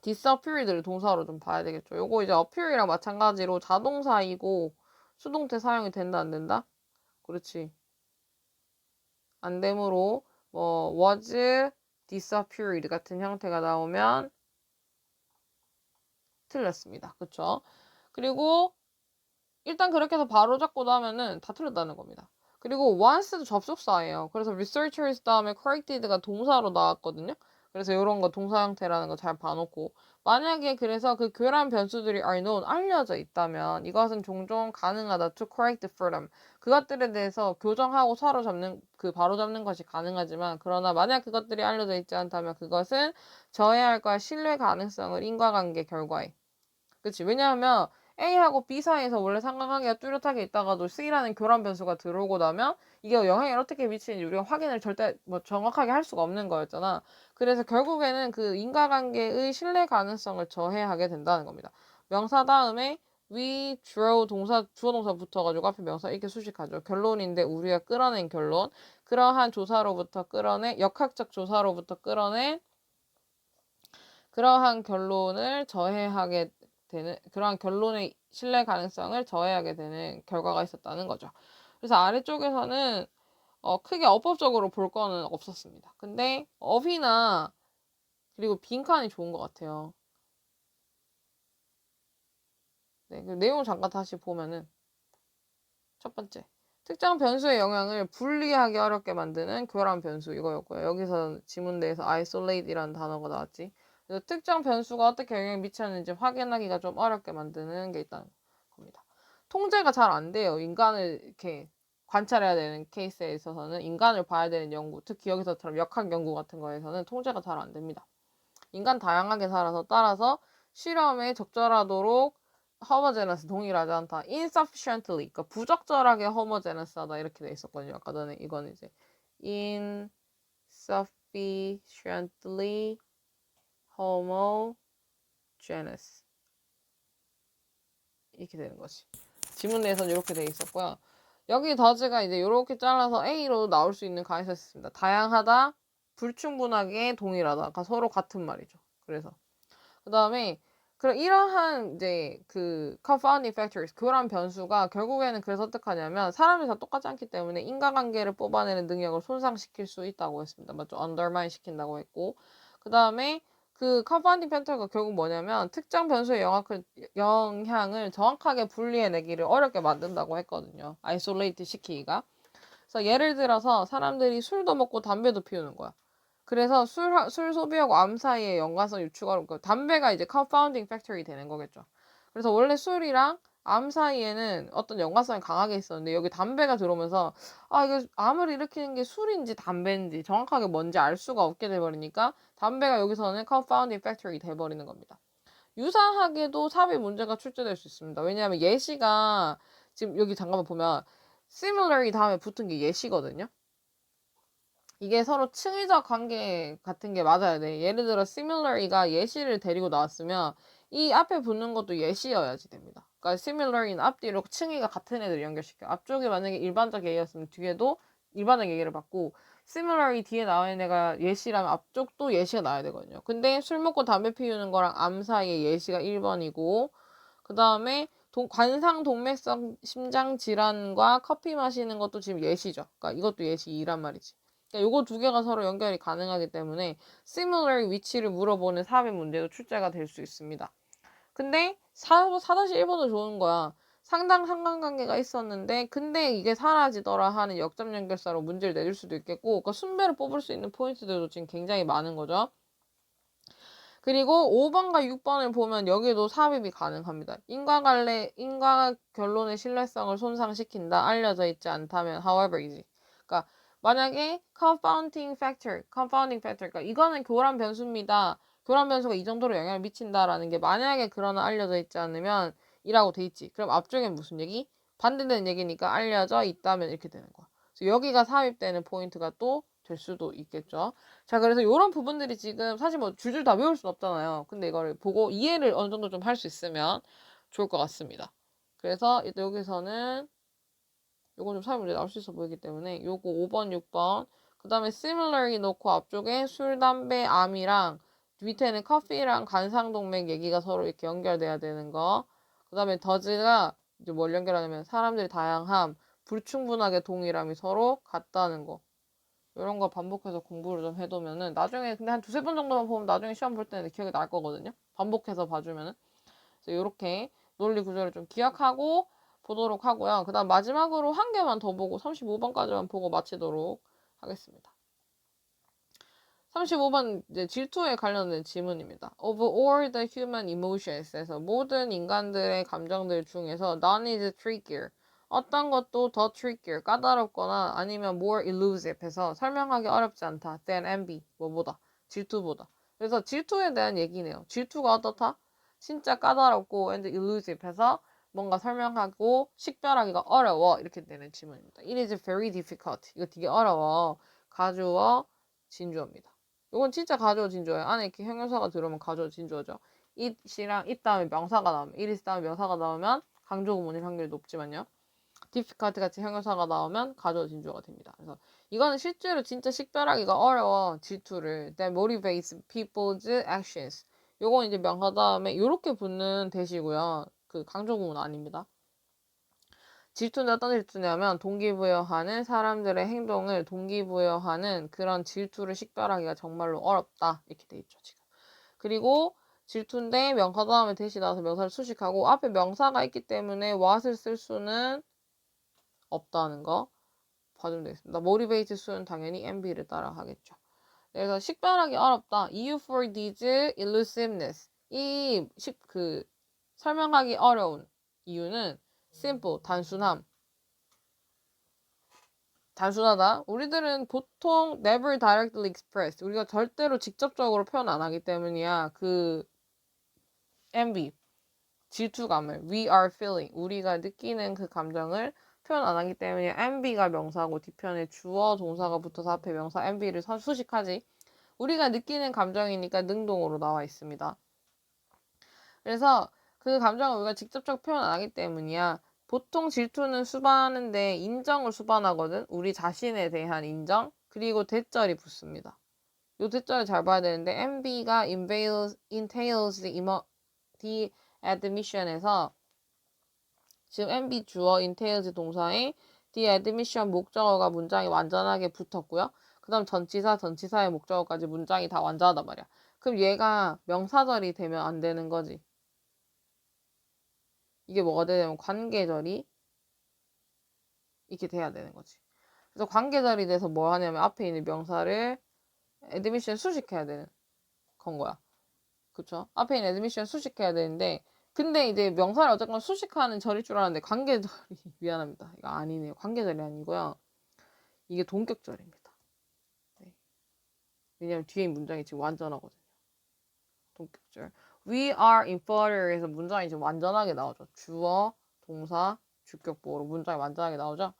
disappear를 동사로 좀 봐야 되겠죠. 요거 이제 appear이랑 마찬가지로 자동사이고 수동태 사용이 된다 안 된다? 그렇지. 안 되므로 뭐 was disappeared 같은 형태가 나오면 틀렸습니다. 그쵸? 그리고 일단 그렇게 해서 바로 잡고 나면은 다 틀렸다는 겁니다. 그리고 once도 접속사예요. 그래서 researchers 다음에 corrected가 동사로 나왔거든요. 그래서 이런 거 동사 형태라는 거 잘 봐놓고 만약에 그래서 그 교란 변수들이 are known 알려져 있다면 이것은 종종 가능하다 to correct for them. 그것들에 대해서 교정하고 사로잡는 바로잡는 것이 가능하지만 그러나 만약 그것들이 알려져 있지 않다면 그것은 저해할과 신뢰 가능성을 인과관계 결과에 그치? 왜냐하면 A하고 B 사이에서 원래 상관관계가 뚜렷하게 있다가도 C라는 교란 변수가 들어오고 나면 이게 영향을 어떻게 미치는지 우리가 확인을 절대 뭐 정확하게 할 수가 없는 거였잖아. 그래서 결국에는 그 인과관계의 신뢰 가능성을 저해하게 된다는 겁니다. 명사 다음에 we, 주어 동사 붙어가지고 앞에 명사 이렇게 수식하죠. 결론인데 우리가 끌어낸 결론. 그러한 조사로부터 끌어낸 역학적 조사로부터 끌어낸 그러한 결론을 저해하게 되는 그러한 결론의 신뢰 가능성을 저해하게 되는 결과가 있었다는 거죠. 그래서 아래쪽에서는 크게 어법적으로 볼 거는 없었습니다. 근데 어휘나 그리고 빈칸이 좋은 것 같아요. 네, 그 내용 잠깐 다시 보면은 첫 번째 특정 변수의 영향을 분리하기 어렵게 만드는 교란 변수 이거였고요. 여기서 지문대에서 isolate이라는 단어가 나왔지. 그래서 특정 변수가 어떻게 영향을 미쳤는지 확인하기가 좀 어렵게 만드는 게 있다는 겁니다. 통제가 잘 안 돼요. 인간을 이렇게 관찰해야 되는 케이스에 있어서는 인간을 봐야 되는 연구, 특히 여기서처럼 역학 연구 같은 거에서는 통제가 잘 안 됩니다. 인간 다양하게 살아서 따라서 실험에 적절하도록 homogeneous 동일하지 않다. insufficiently 그러니까 부적절하게 homogeneous하다 이렇게 돼 있었거든요. 아까 전에 이건 이제 insufficiently homogeneous 이렇게 되는 거지. 지문 내에서는 이렇게 돼 있었고요. 여기 더즈가 이제 이렇게 잘라서 A로 나올 수 있는 가능성이 있습니다. 다양하다, 불충분하게 동일하다. 그러니까 서로 같은 말이죠. 그래서 그 다음에 이러한 이제 그 confounding factors 교란 변수가 결국에는 그래서 어떡하냐면 사람이 다 똑같지 않기 때문에 인과관계를 뽑아내는 능력을 손상시킬 수 있다고 했습니다. 맞죠? undermine 시킨다고 했고 그 다음에 그 confounding factor가 결국 뭐냐면 특정 변수의 영향을 정확하게 분리해내기를 어렵게 만든다고 했거든요. isolate 시키기가. 그래서 예를 들어서 사람들이 술도 먹고 담배도 피우는 거야. 그래서 술 소비하고 암 사이의 연관성 유추가 담배가 이제 confounding factor이 되는 거겠죠. 그래서 원래 술이랑 암 사이에는 어떤 연관성이 강하게 있었는데 여기 담배가 들어오면서 이거 암을 일으키는 게 술인지 담배인지 정확하게 뭔지 알 수가 없게 돼버리니까 담배가 여기서는 confounding factor이 돼버리는 겁니다. 유사하게도 삽입 문제가 출제될 수 있습니다. 왜냐하면 예시가 지금 여기 잠깐만 보면 similarly 다음에 붙은 게 예시거든요. 이게 서로 층위적 관계 같은 게 맞아야 돼. 예를 들어 similarly가 예시를 데리고 나왔으면 이 앞에 붙는 것도 예시여야지 됩니다. 그러니까 similarly는 앞뒤로 층위가 같은 애들 연결시켜. 앞쪽이 만약에 일반적 얘기였으면 뒤에도 일반적 얘기를 받고 similarly 뒤에 나온 애가 예시라면 앞쪽도 예시가 나와야 되거든요. 근데 술 먹고 담배 피우는 거랑 암 사이의 예시가 1번이고 그 다음에 관상 동맥성 심장 질환과 커피 마시는 것도 지금 예시죠. 그러니까 이것도 예시 2란 말이지. 그러니까 요거 두 개가 서로 연결이 가능하기 때문에 similar 위치를 물어보는 삽입 문제도 출제가 될 수 있습니다. 근데 4-1번도 좋은 거야. 상당 상관관계가 있었는데 근데 이게 사라지더라 하는 역점 연결사로 문제를 내줄 수도 있겠고 그러니까 순배로 뽑을 수 있는 포인트들도 지금 굉장히 많은 거죠. 그리고 5번과 6번을 보면 여기도 삽입이 가능합니다. 인과 결론의 신뢰성을 손상시킨다. 알려져 있지 않다면 however이지. 그러니까 만약에 confounding factor, 그러니까 이거는 교란 변수입니다. 교란 변수가 이 정도로 영향을 미친다라는 게 만약에 그러나 알려져 있지 않으면 이라고 돼 있지. 그럼 앞쪽엔 무슨 얘기? 반대되는 얘기니까 알려져 있다면 이렇게 되는 거야. 그래서 여기가 삽입되는 포인트가 또 될 수도 있겠죠. 자, 그래서 이런 부분들이 지금 사실 뭐 줄줄 다 외울 순 없잖아요. 근데 이거를 보고 이해를 어느 정도 좀 할 수 있으면 좋을 것 같습니다. 그래서 일단 여기서는 요건 좀 사회 문제 나올 수 있어 보이기 때문에 요거 5번, 6번 그 다음에 similarly 놓고 앞쪽에 술, 담배, 암이랑 밑에는 커피랑 관상동맥 얘기가 서로 이렇게 연결돼야 되는 거. 그 다음에 더즈가 이제 뭘 연결하냐면 사람들이 다양함, 불충분하게 동일함이 서로 같다는 거. 이런 거 반복해서 공부를 좀 해두면은 나중에 근데 한 두세 번 정도만 보면 나중에 시험 볼 때는 기억이 날 거거든요. 반복해서 봐주면은. 그래서 이렇게 논리 구조를 좀 기억하고 보도록 하고요. 그 다음 마지막으로 한 개만 더 보고 35번까지만 보고 마치도록 하겠습니다. 35번 이제 질투에 관련된 질문입니다. Of all the human emotions에서 모든 인간들의 감정들 중에서 none is trickier. 어떤 것도 더 trickier, 까다롭거나 아니면 more elusive 해서 설명하기 어렵지 않다. than envy, 뭐보다, 질투보다. 그래서 질투에 대한 얘기네요. 질투가 어떻다? 진짜 까다롭고 and elusive 해서 뭔가 설명하고 식별하기가 어려워. 이렇게 되는 질문입니다. It is very difficult. 이거 되게 어려워. 가주어, 진주어입니다. 이건 진짜 가주어 진주어예요. 안에 이렇게 형용사가 들어오면 가주어 진주어죠. it이랑 it 다음에 명사가 나오면 it is 다음에 명사가 나오면 강조 구문일 확률이 높지만요. difficult 같이 형용사가 나오면 가주어 진주어가 됩니다. 그래서 이거는 실제로 진짜 식별하기가 어려워. 질투를 that motivates people's actions. 요건 이제 명사 다음에 이렇게 붙는 대시고요. 그 강조 구문 아닙니다. 질투는 어떤 질투냐면 동기부여하는 사람들의 행동을 동기부여하는 그런 질투를 식별하기가 정말로 어렵다. 이렇게 돼 있죠, 지금. 그리고 질투인데 명사 다음에 대시 나와서 명사를 수식하고 앞에 명사가 있기 때문에 what을 쓸 수는 없다는 거 봐주면 되겠습니다. motivate 수는 당연히 MB를 따라 하겠죠. 그래서 식별하기 어렵다. 이유 for this elusiveness. 설명하기 어려운 이유는 simple, 단순하다. 우리들은 보통 never directly expressed. 우리가 절대로 직접적으로 표현 안 하기 때문이야. envy, 질투감을 we are feeling. 우리가 느끼는 그 감정을 표현 안 하기 때문에 envy가 명사고 뒤편에 주어 동사가 붙어서 앞에 명사 envy를 수식하지. 우리가 느끼는 감정이니까 능동으로 나와 있습니다. 그래서 그 감정을 우리가 직접적으로 표현 안 하기 때문이야. 보통 질투는 수반하는데 인정을 수반하거든. 우리 자신에 대한 인정. 그리고 대절이 붙습니다. 요 대절을 잘 봐야 되는데 envy가 entails the admission에서 지금 envy 주어 entails 동사에 the admission 목적어가 문장이 완전하게 붙었고요. 그 다음 전치사의 목적어까지 문장이 다 완전하단 말이야. 그럼 얘가 명사절이 되면 안 되는 거지. 이게 뭐가 되냐면 관계절이 이렇게 돼야 되는 거지. 그래서 관계절이 돼서 뭐 하냐면 앞에 있는 명사를 admission 수식해야 되는 건 거야. 그쵸? 앞에 있는 admission 수식해야 되는데 근데 이제 명사를 어쨌거나 수식하는 절일 줄 알았는데 관계절이 미안합니다. 이거 아니네요. 관계절이 아니고요. 이게 동격절입니다. 네. 왜냐면 뒤에 문장이 지금 완전하거든요. 동격절. We are inferior에서 문장이 지금 완전하게 나오죠. 주어, 동사, 주격보로 문장이 완전하게 나오죠.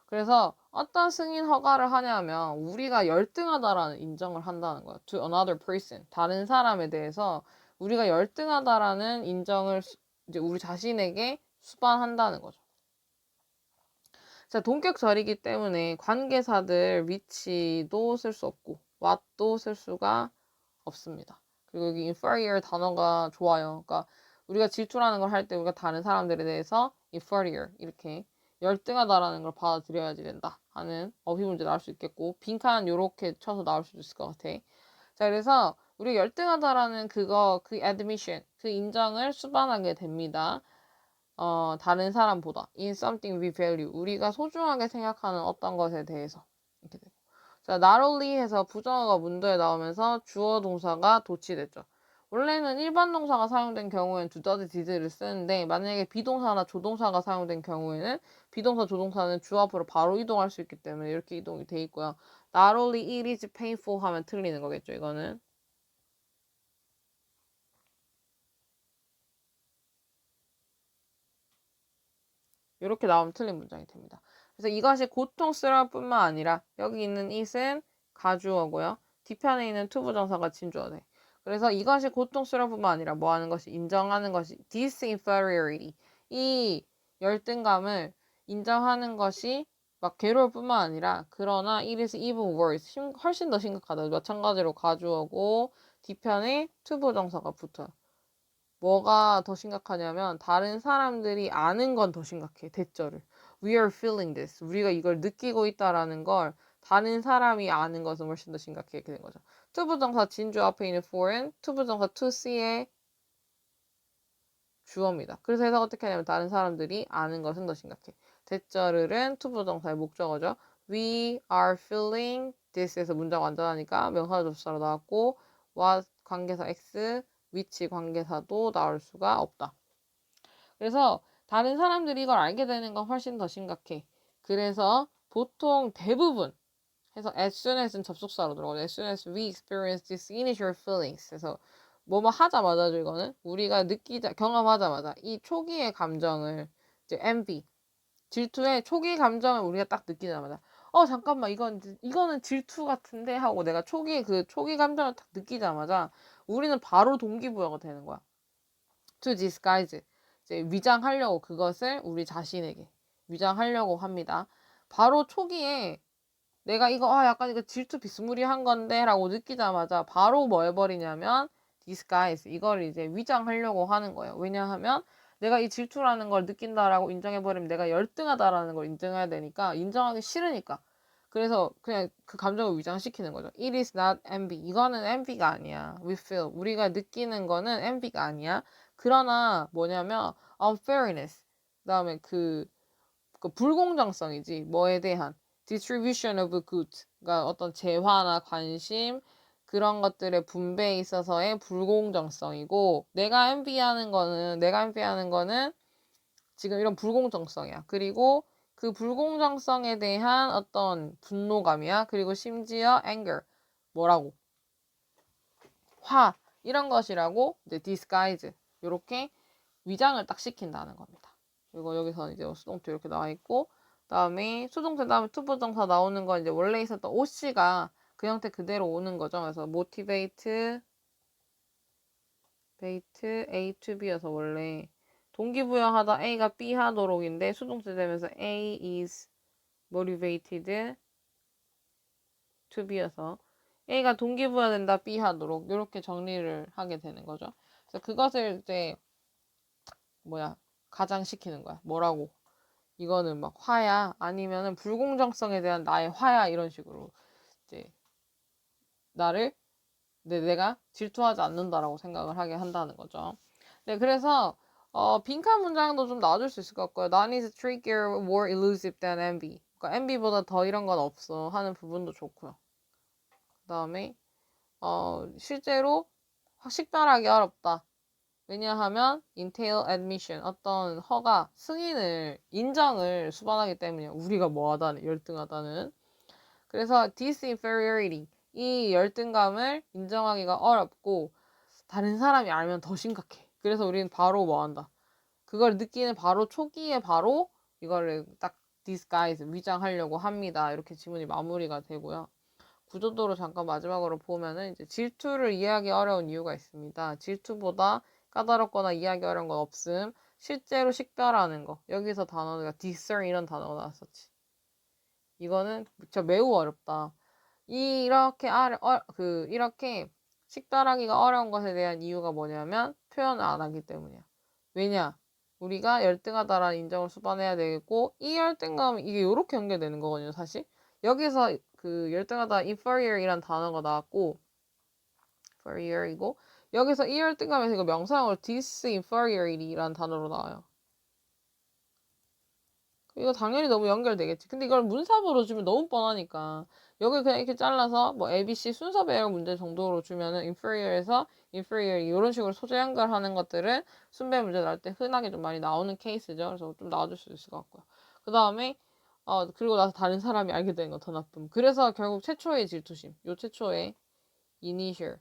그래서 어떤 승인 허가를 하냐면 우리가 열등하다라는 인정을 한다는 거예요. To another person. 다른 사람에 대해서 우리가 열등하다라는 인정을 이제 우리 자신에게 수반한다는 거죠. 자, 동격절이기 때문에 관계사들 위치도 쓸 수 없고 what도 쓸 수가 없습니다. 그리고 여기 inferior 단어가 좋아요. 그러니까 우리가 질투라는 걸 할 때 우리가 다른 사람들에 대해서 inferior 이렇게 열등하다라는 걸 받아들여야지 된다 하는 어휘 문제 나올 수 있겠고 빈칸 요렇게 쳐서 나올 수도 있을 것 같아. 자, 그래서 우리가 열등하다라는 그 admission, 그 인정을 수반하게 됩니다. 다른 사람보다 in something we value 우리가 소중하게 생각하는 어떤 것에 대해서 이렇게 되고 자 not only 해서 부정어가 문도에 나오면서 주어 동사가 도치됐죠. 원래는 일반 동사가 사용된 경우에는 does, did를 쓰는데 만약에 비동사나 조동사가 사용된 경우에는 비동사, 조동사는 주 앞으로 바로 이동할 수 있기 때문에 이렇게 이동이 돼 있고요. Not only it is painful 하면 틀리는 거겠죠, 이거는. 이렇게 나오면 틀린 문장이 됩니다. 그래서 이것이 고통스러울 뿐만 아니라 여기 있는 it은 가주어고요. 뒤편에 있는 투부정사가 진주어 돼. 그래서 이것이 고통스러울 뿐만 아니라 뭐 하는 것이 인정하는 것이 this inferiority 이 열등감을 인정하는 것이 막 괴로울 뿐만 아니라 그러나 it is even worse 훨씬 더 심각하다. 마찬가지로 가주어고 뒤편에 투부정사가 붙어요. 뭐가 더 심각하냐면 다른 사람들이 아는 건 더 심각해. 대절을. We are feeling this. 우리가 이걸 느끼고 있다라는 걸 다른 사람이 아는 것은 훨씬 더 심각해. 이렇게 된 거죠. 투부정사 진주 앞에 있는 for은 투부정사 to see의 주어입니다. 그래서 해석 어떻게 하냐면 다른 사람들이 아는 것은 더 심각해. 대절을은 투부정사의 목적어죠. We are feeling this에서 문장 완전하니까 명사 접수사로 나왔고 what 관계사 x which 관계사도 나올 수가 없다. 그래서 다른 사람들이 이걸 알게 되는 건 훨씬 더 심각해. 그래서 보통 대부분 해서 as soon as는 접속사로 들어가죠. as soon as we experience these initial feelings. 그래서 뭐뭐 하자마자죠, 이거는. 우리가 경험하자마자 이 초기의 감정을 이제 envy, 질투의 초기 감정을 우리가 딱 느끼자마자 잠깐만 이거는 질투 같은데 하고 내가 초기 감정을 딱 느끼자마자 우리는 바로 동기부여가 되는 거야. to disguise 이제 위장하려고 그것을 우리 자신에게 위장하려고 합니다. 바로 초기에 내가 약간 이거 질투 비스무리한 건데 라고 느끼자마자 바로 뭐 해버리냐면 disguise 이걸 이제 위장하려고 하는 거예요. 왜냐하면 내가 이 질투라는 걸 느낀다라고 인정해버리면 내가 열등하다라는 걸 인정해야 되니까 인정하기 싫으니까 그래서 그냥 그 감정을 위장시키는 거죠. It is not envy. 이거는 envy가 아니야. We feel. 우리가 느끼는 거는 envy가 아니야. 그러나 뭐냐면 unfairness. 그다음에 그 불공정성이지. 뭐에 대한 distribution of goods. 그러니까 어떤 재화나 관심 그런 것들의 분배에 있어서의 불공정성이고 내가 envy하는 거는 지금 이런 불공정성이야. 그리고 그 불공정성에 대한 어떤 분노감이야. 그리고 심지어 anger. 뭐라고? 화. 이런 것이라고 이제 disguise. 이렇게 위장을 딱 시킨다는 겁니다. 그리고 여기서 이제 수동태 이렇게 나와 있고 그다음에 수동태 다음에 투부정사 나오는 건 이제 원래 있었던 OC가 그 형태 그대로 오는 거죠. 그래서 motivate A to B여서 원래 동기부여하다 A가 B 하도록인데 수동태 되면서 A is motivated to B여서 A가 동기부여된다 B 하도록 이렇게 정리를 하게 되는 거죠. 그래서 그것을 이제 가장시키는 거야. 뭐라고? 이거는 막 화야 아니면은 불공정성에 대한 나의 화야 이런 식으로 이제 내가 질투하지 않는다라고 생각을 하게 한다는 거죠. 네, 그래서 빈칸 문장도 좀 나와줄 수 있을 것 같고요. None is trickier, more elusive than envy. 그러니까 envy보다 더 이런 건 없어 하는 부분도 좋고요. 그 다음에 실제로 식별하기 어렵다. 왜냐하면 entail admission 어떤 허가 인정을 수반하기 때문에 우리가 뭐하다는 열등하다는 그래서 disinferiority 이 열등감을 인정하기가 어렵고 다른 사람이 알면 더 심각해. 그래서 우리는 바로 뭐한다. 그걸 느끼는 바로 초기에 바로 이거를 딱 disguise 위장하려고 합니다. 이렇게 지문이 마무리가 되고요. 구조도로 잠깐 마지막으로 보면은 이제 질투를 이해하기 어려운 이유가 있습니다. 질투보다 까다롭거나 이해하기 어려운 건 없음. 실제로 식별하는 거. 여기서 단어가 discern 이런 단어가 나왔었지. 이거는 진짜 매우 어렵다. 이렇게 식별하기가 어려운 것에 대한 이유가 뭐냐면 표현을 안 하기 때문이야. 왜냐? 우리가 열등하다라는 인정을 수반해야 되겠고 이 열등감은 이게 이렇게 연결되는 거거든요, 사실. 여기서 그 열등하다 inferior이란 단어가 나왔고 inferior이고 여기서 이 열등감에서 이거 명사형으로 disinferiority라는 단어로 나와요. 이거 당연히 너무 연결되겠지. 근데 이걸 문사부로 주면 너무 뻔하니까 여기 그냥 이렇게 잘라서 뭐 ABC 순서 배열 문제 정도로 주면은 inferior에서 inferior 이런 식으로 소재 연결하는 것들은 순배 문제 나올 때 흔하게 좀 많이 나오는 케이스죠. 그래서 좀 나와줄 수 있을 것 같고요. 그 다음에 그리고 나서 다른 사람이 알게 되는 거 더 나쁨. 그래서 결국 최초의 질투심, 요 최초의 initial,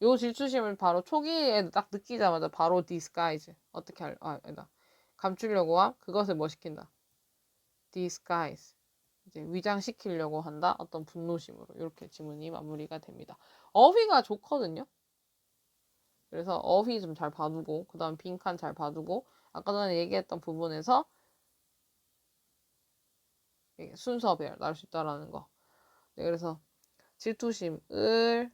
요 질투심을 바로 초기에 딱 느끼자마자 바로 disguise 어떻게 아니다. 감추려고 함 그것을 뭐 시킨다. disguise 이제 위장시키려고 한다. 어떤 분노심으로 이렇게 지문이 마무리가 됩니다. 어휘가 좋거든요. 그래서 어휘 좀 잘 봐두고 그 다음 빈칸 잘 봐두고 아까 전에 얘기했던 부분에서 순서 배열 나올 수 있다라는 거. 네, 그래서 질투심을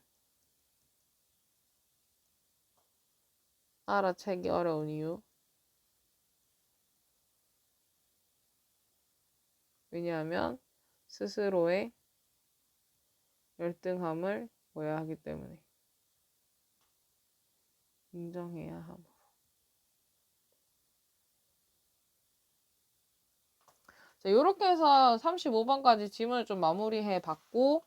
알아채기 어려운 이유. 왜냐하면 스스로의 열등함을 뭐야 하기 때문에 인정해야 함. 자, 이렇게 해서 35번까지 지문을 좀 마무리해 봤고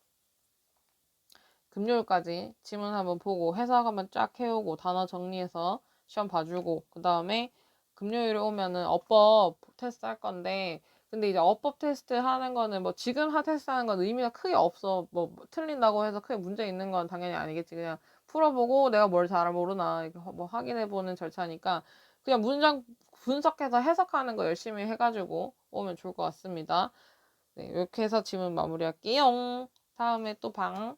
금요일까지 지문 한번 보고 해석 한번 쫙 해오고 단어 정리해서 시험 봐주고 그 다음에 금요일에 오면은 어법 테스트 할 건데 근데 이제 어법 테스트 하는 거는 뭐 지금 테스트 하는 건 의미가 크게 없어. 뭐 틀린다고 해서 크게 문제 있는 건 당연히 아니겠지. 그냥 풀어보고 내가 뭘 잘 모르나 이렇게 뭐 확인해보는 절차니까 그냥 문장 분석해서 해석하는 거 열심히 해가지고 오면 좋을 것 같습니다. 네, 이렇게 해서 지문 마무리할게요. 다음에 또 방.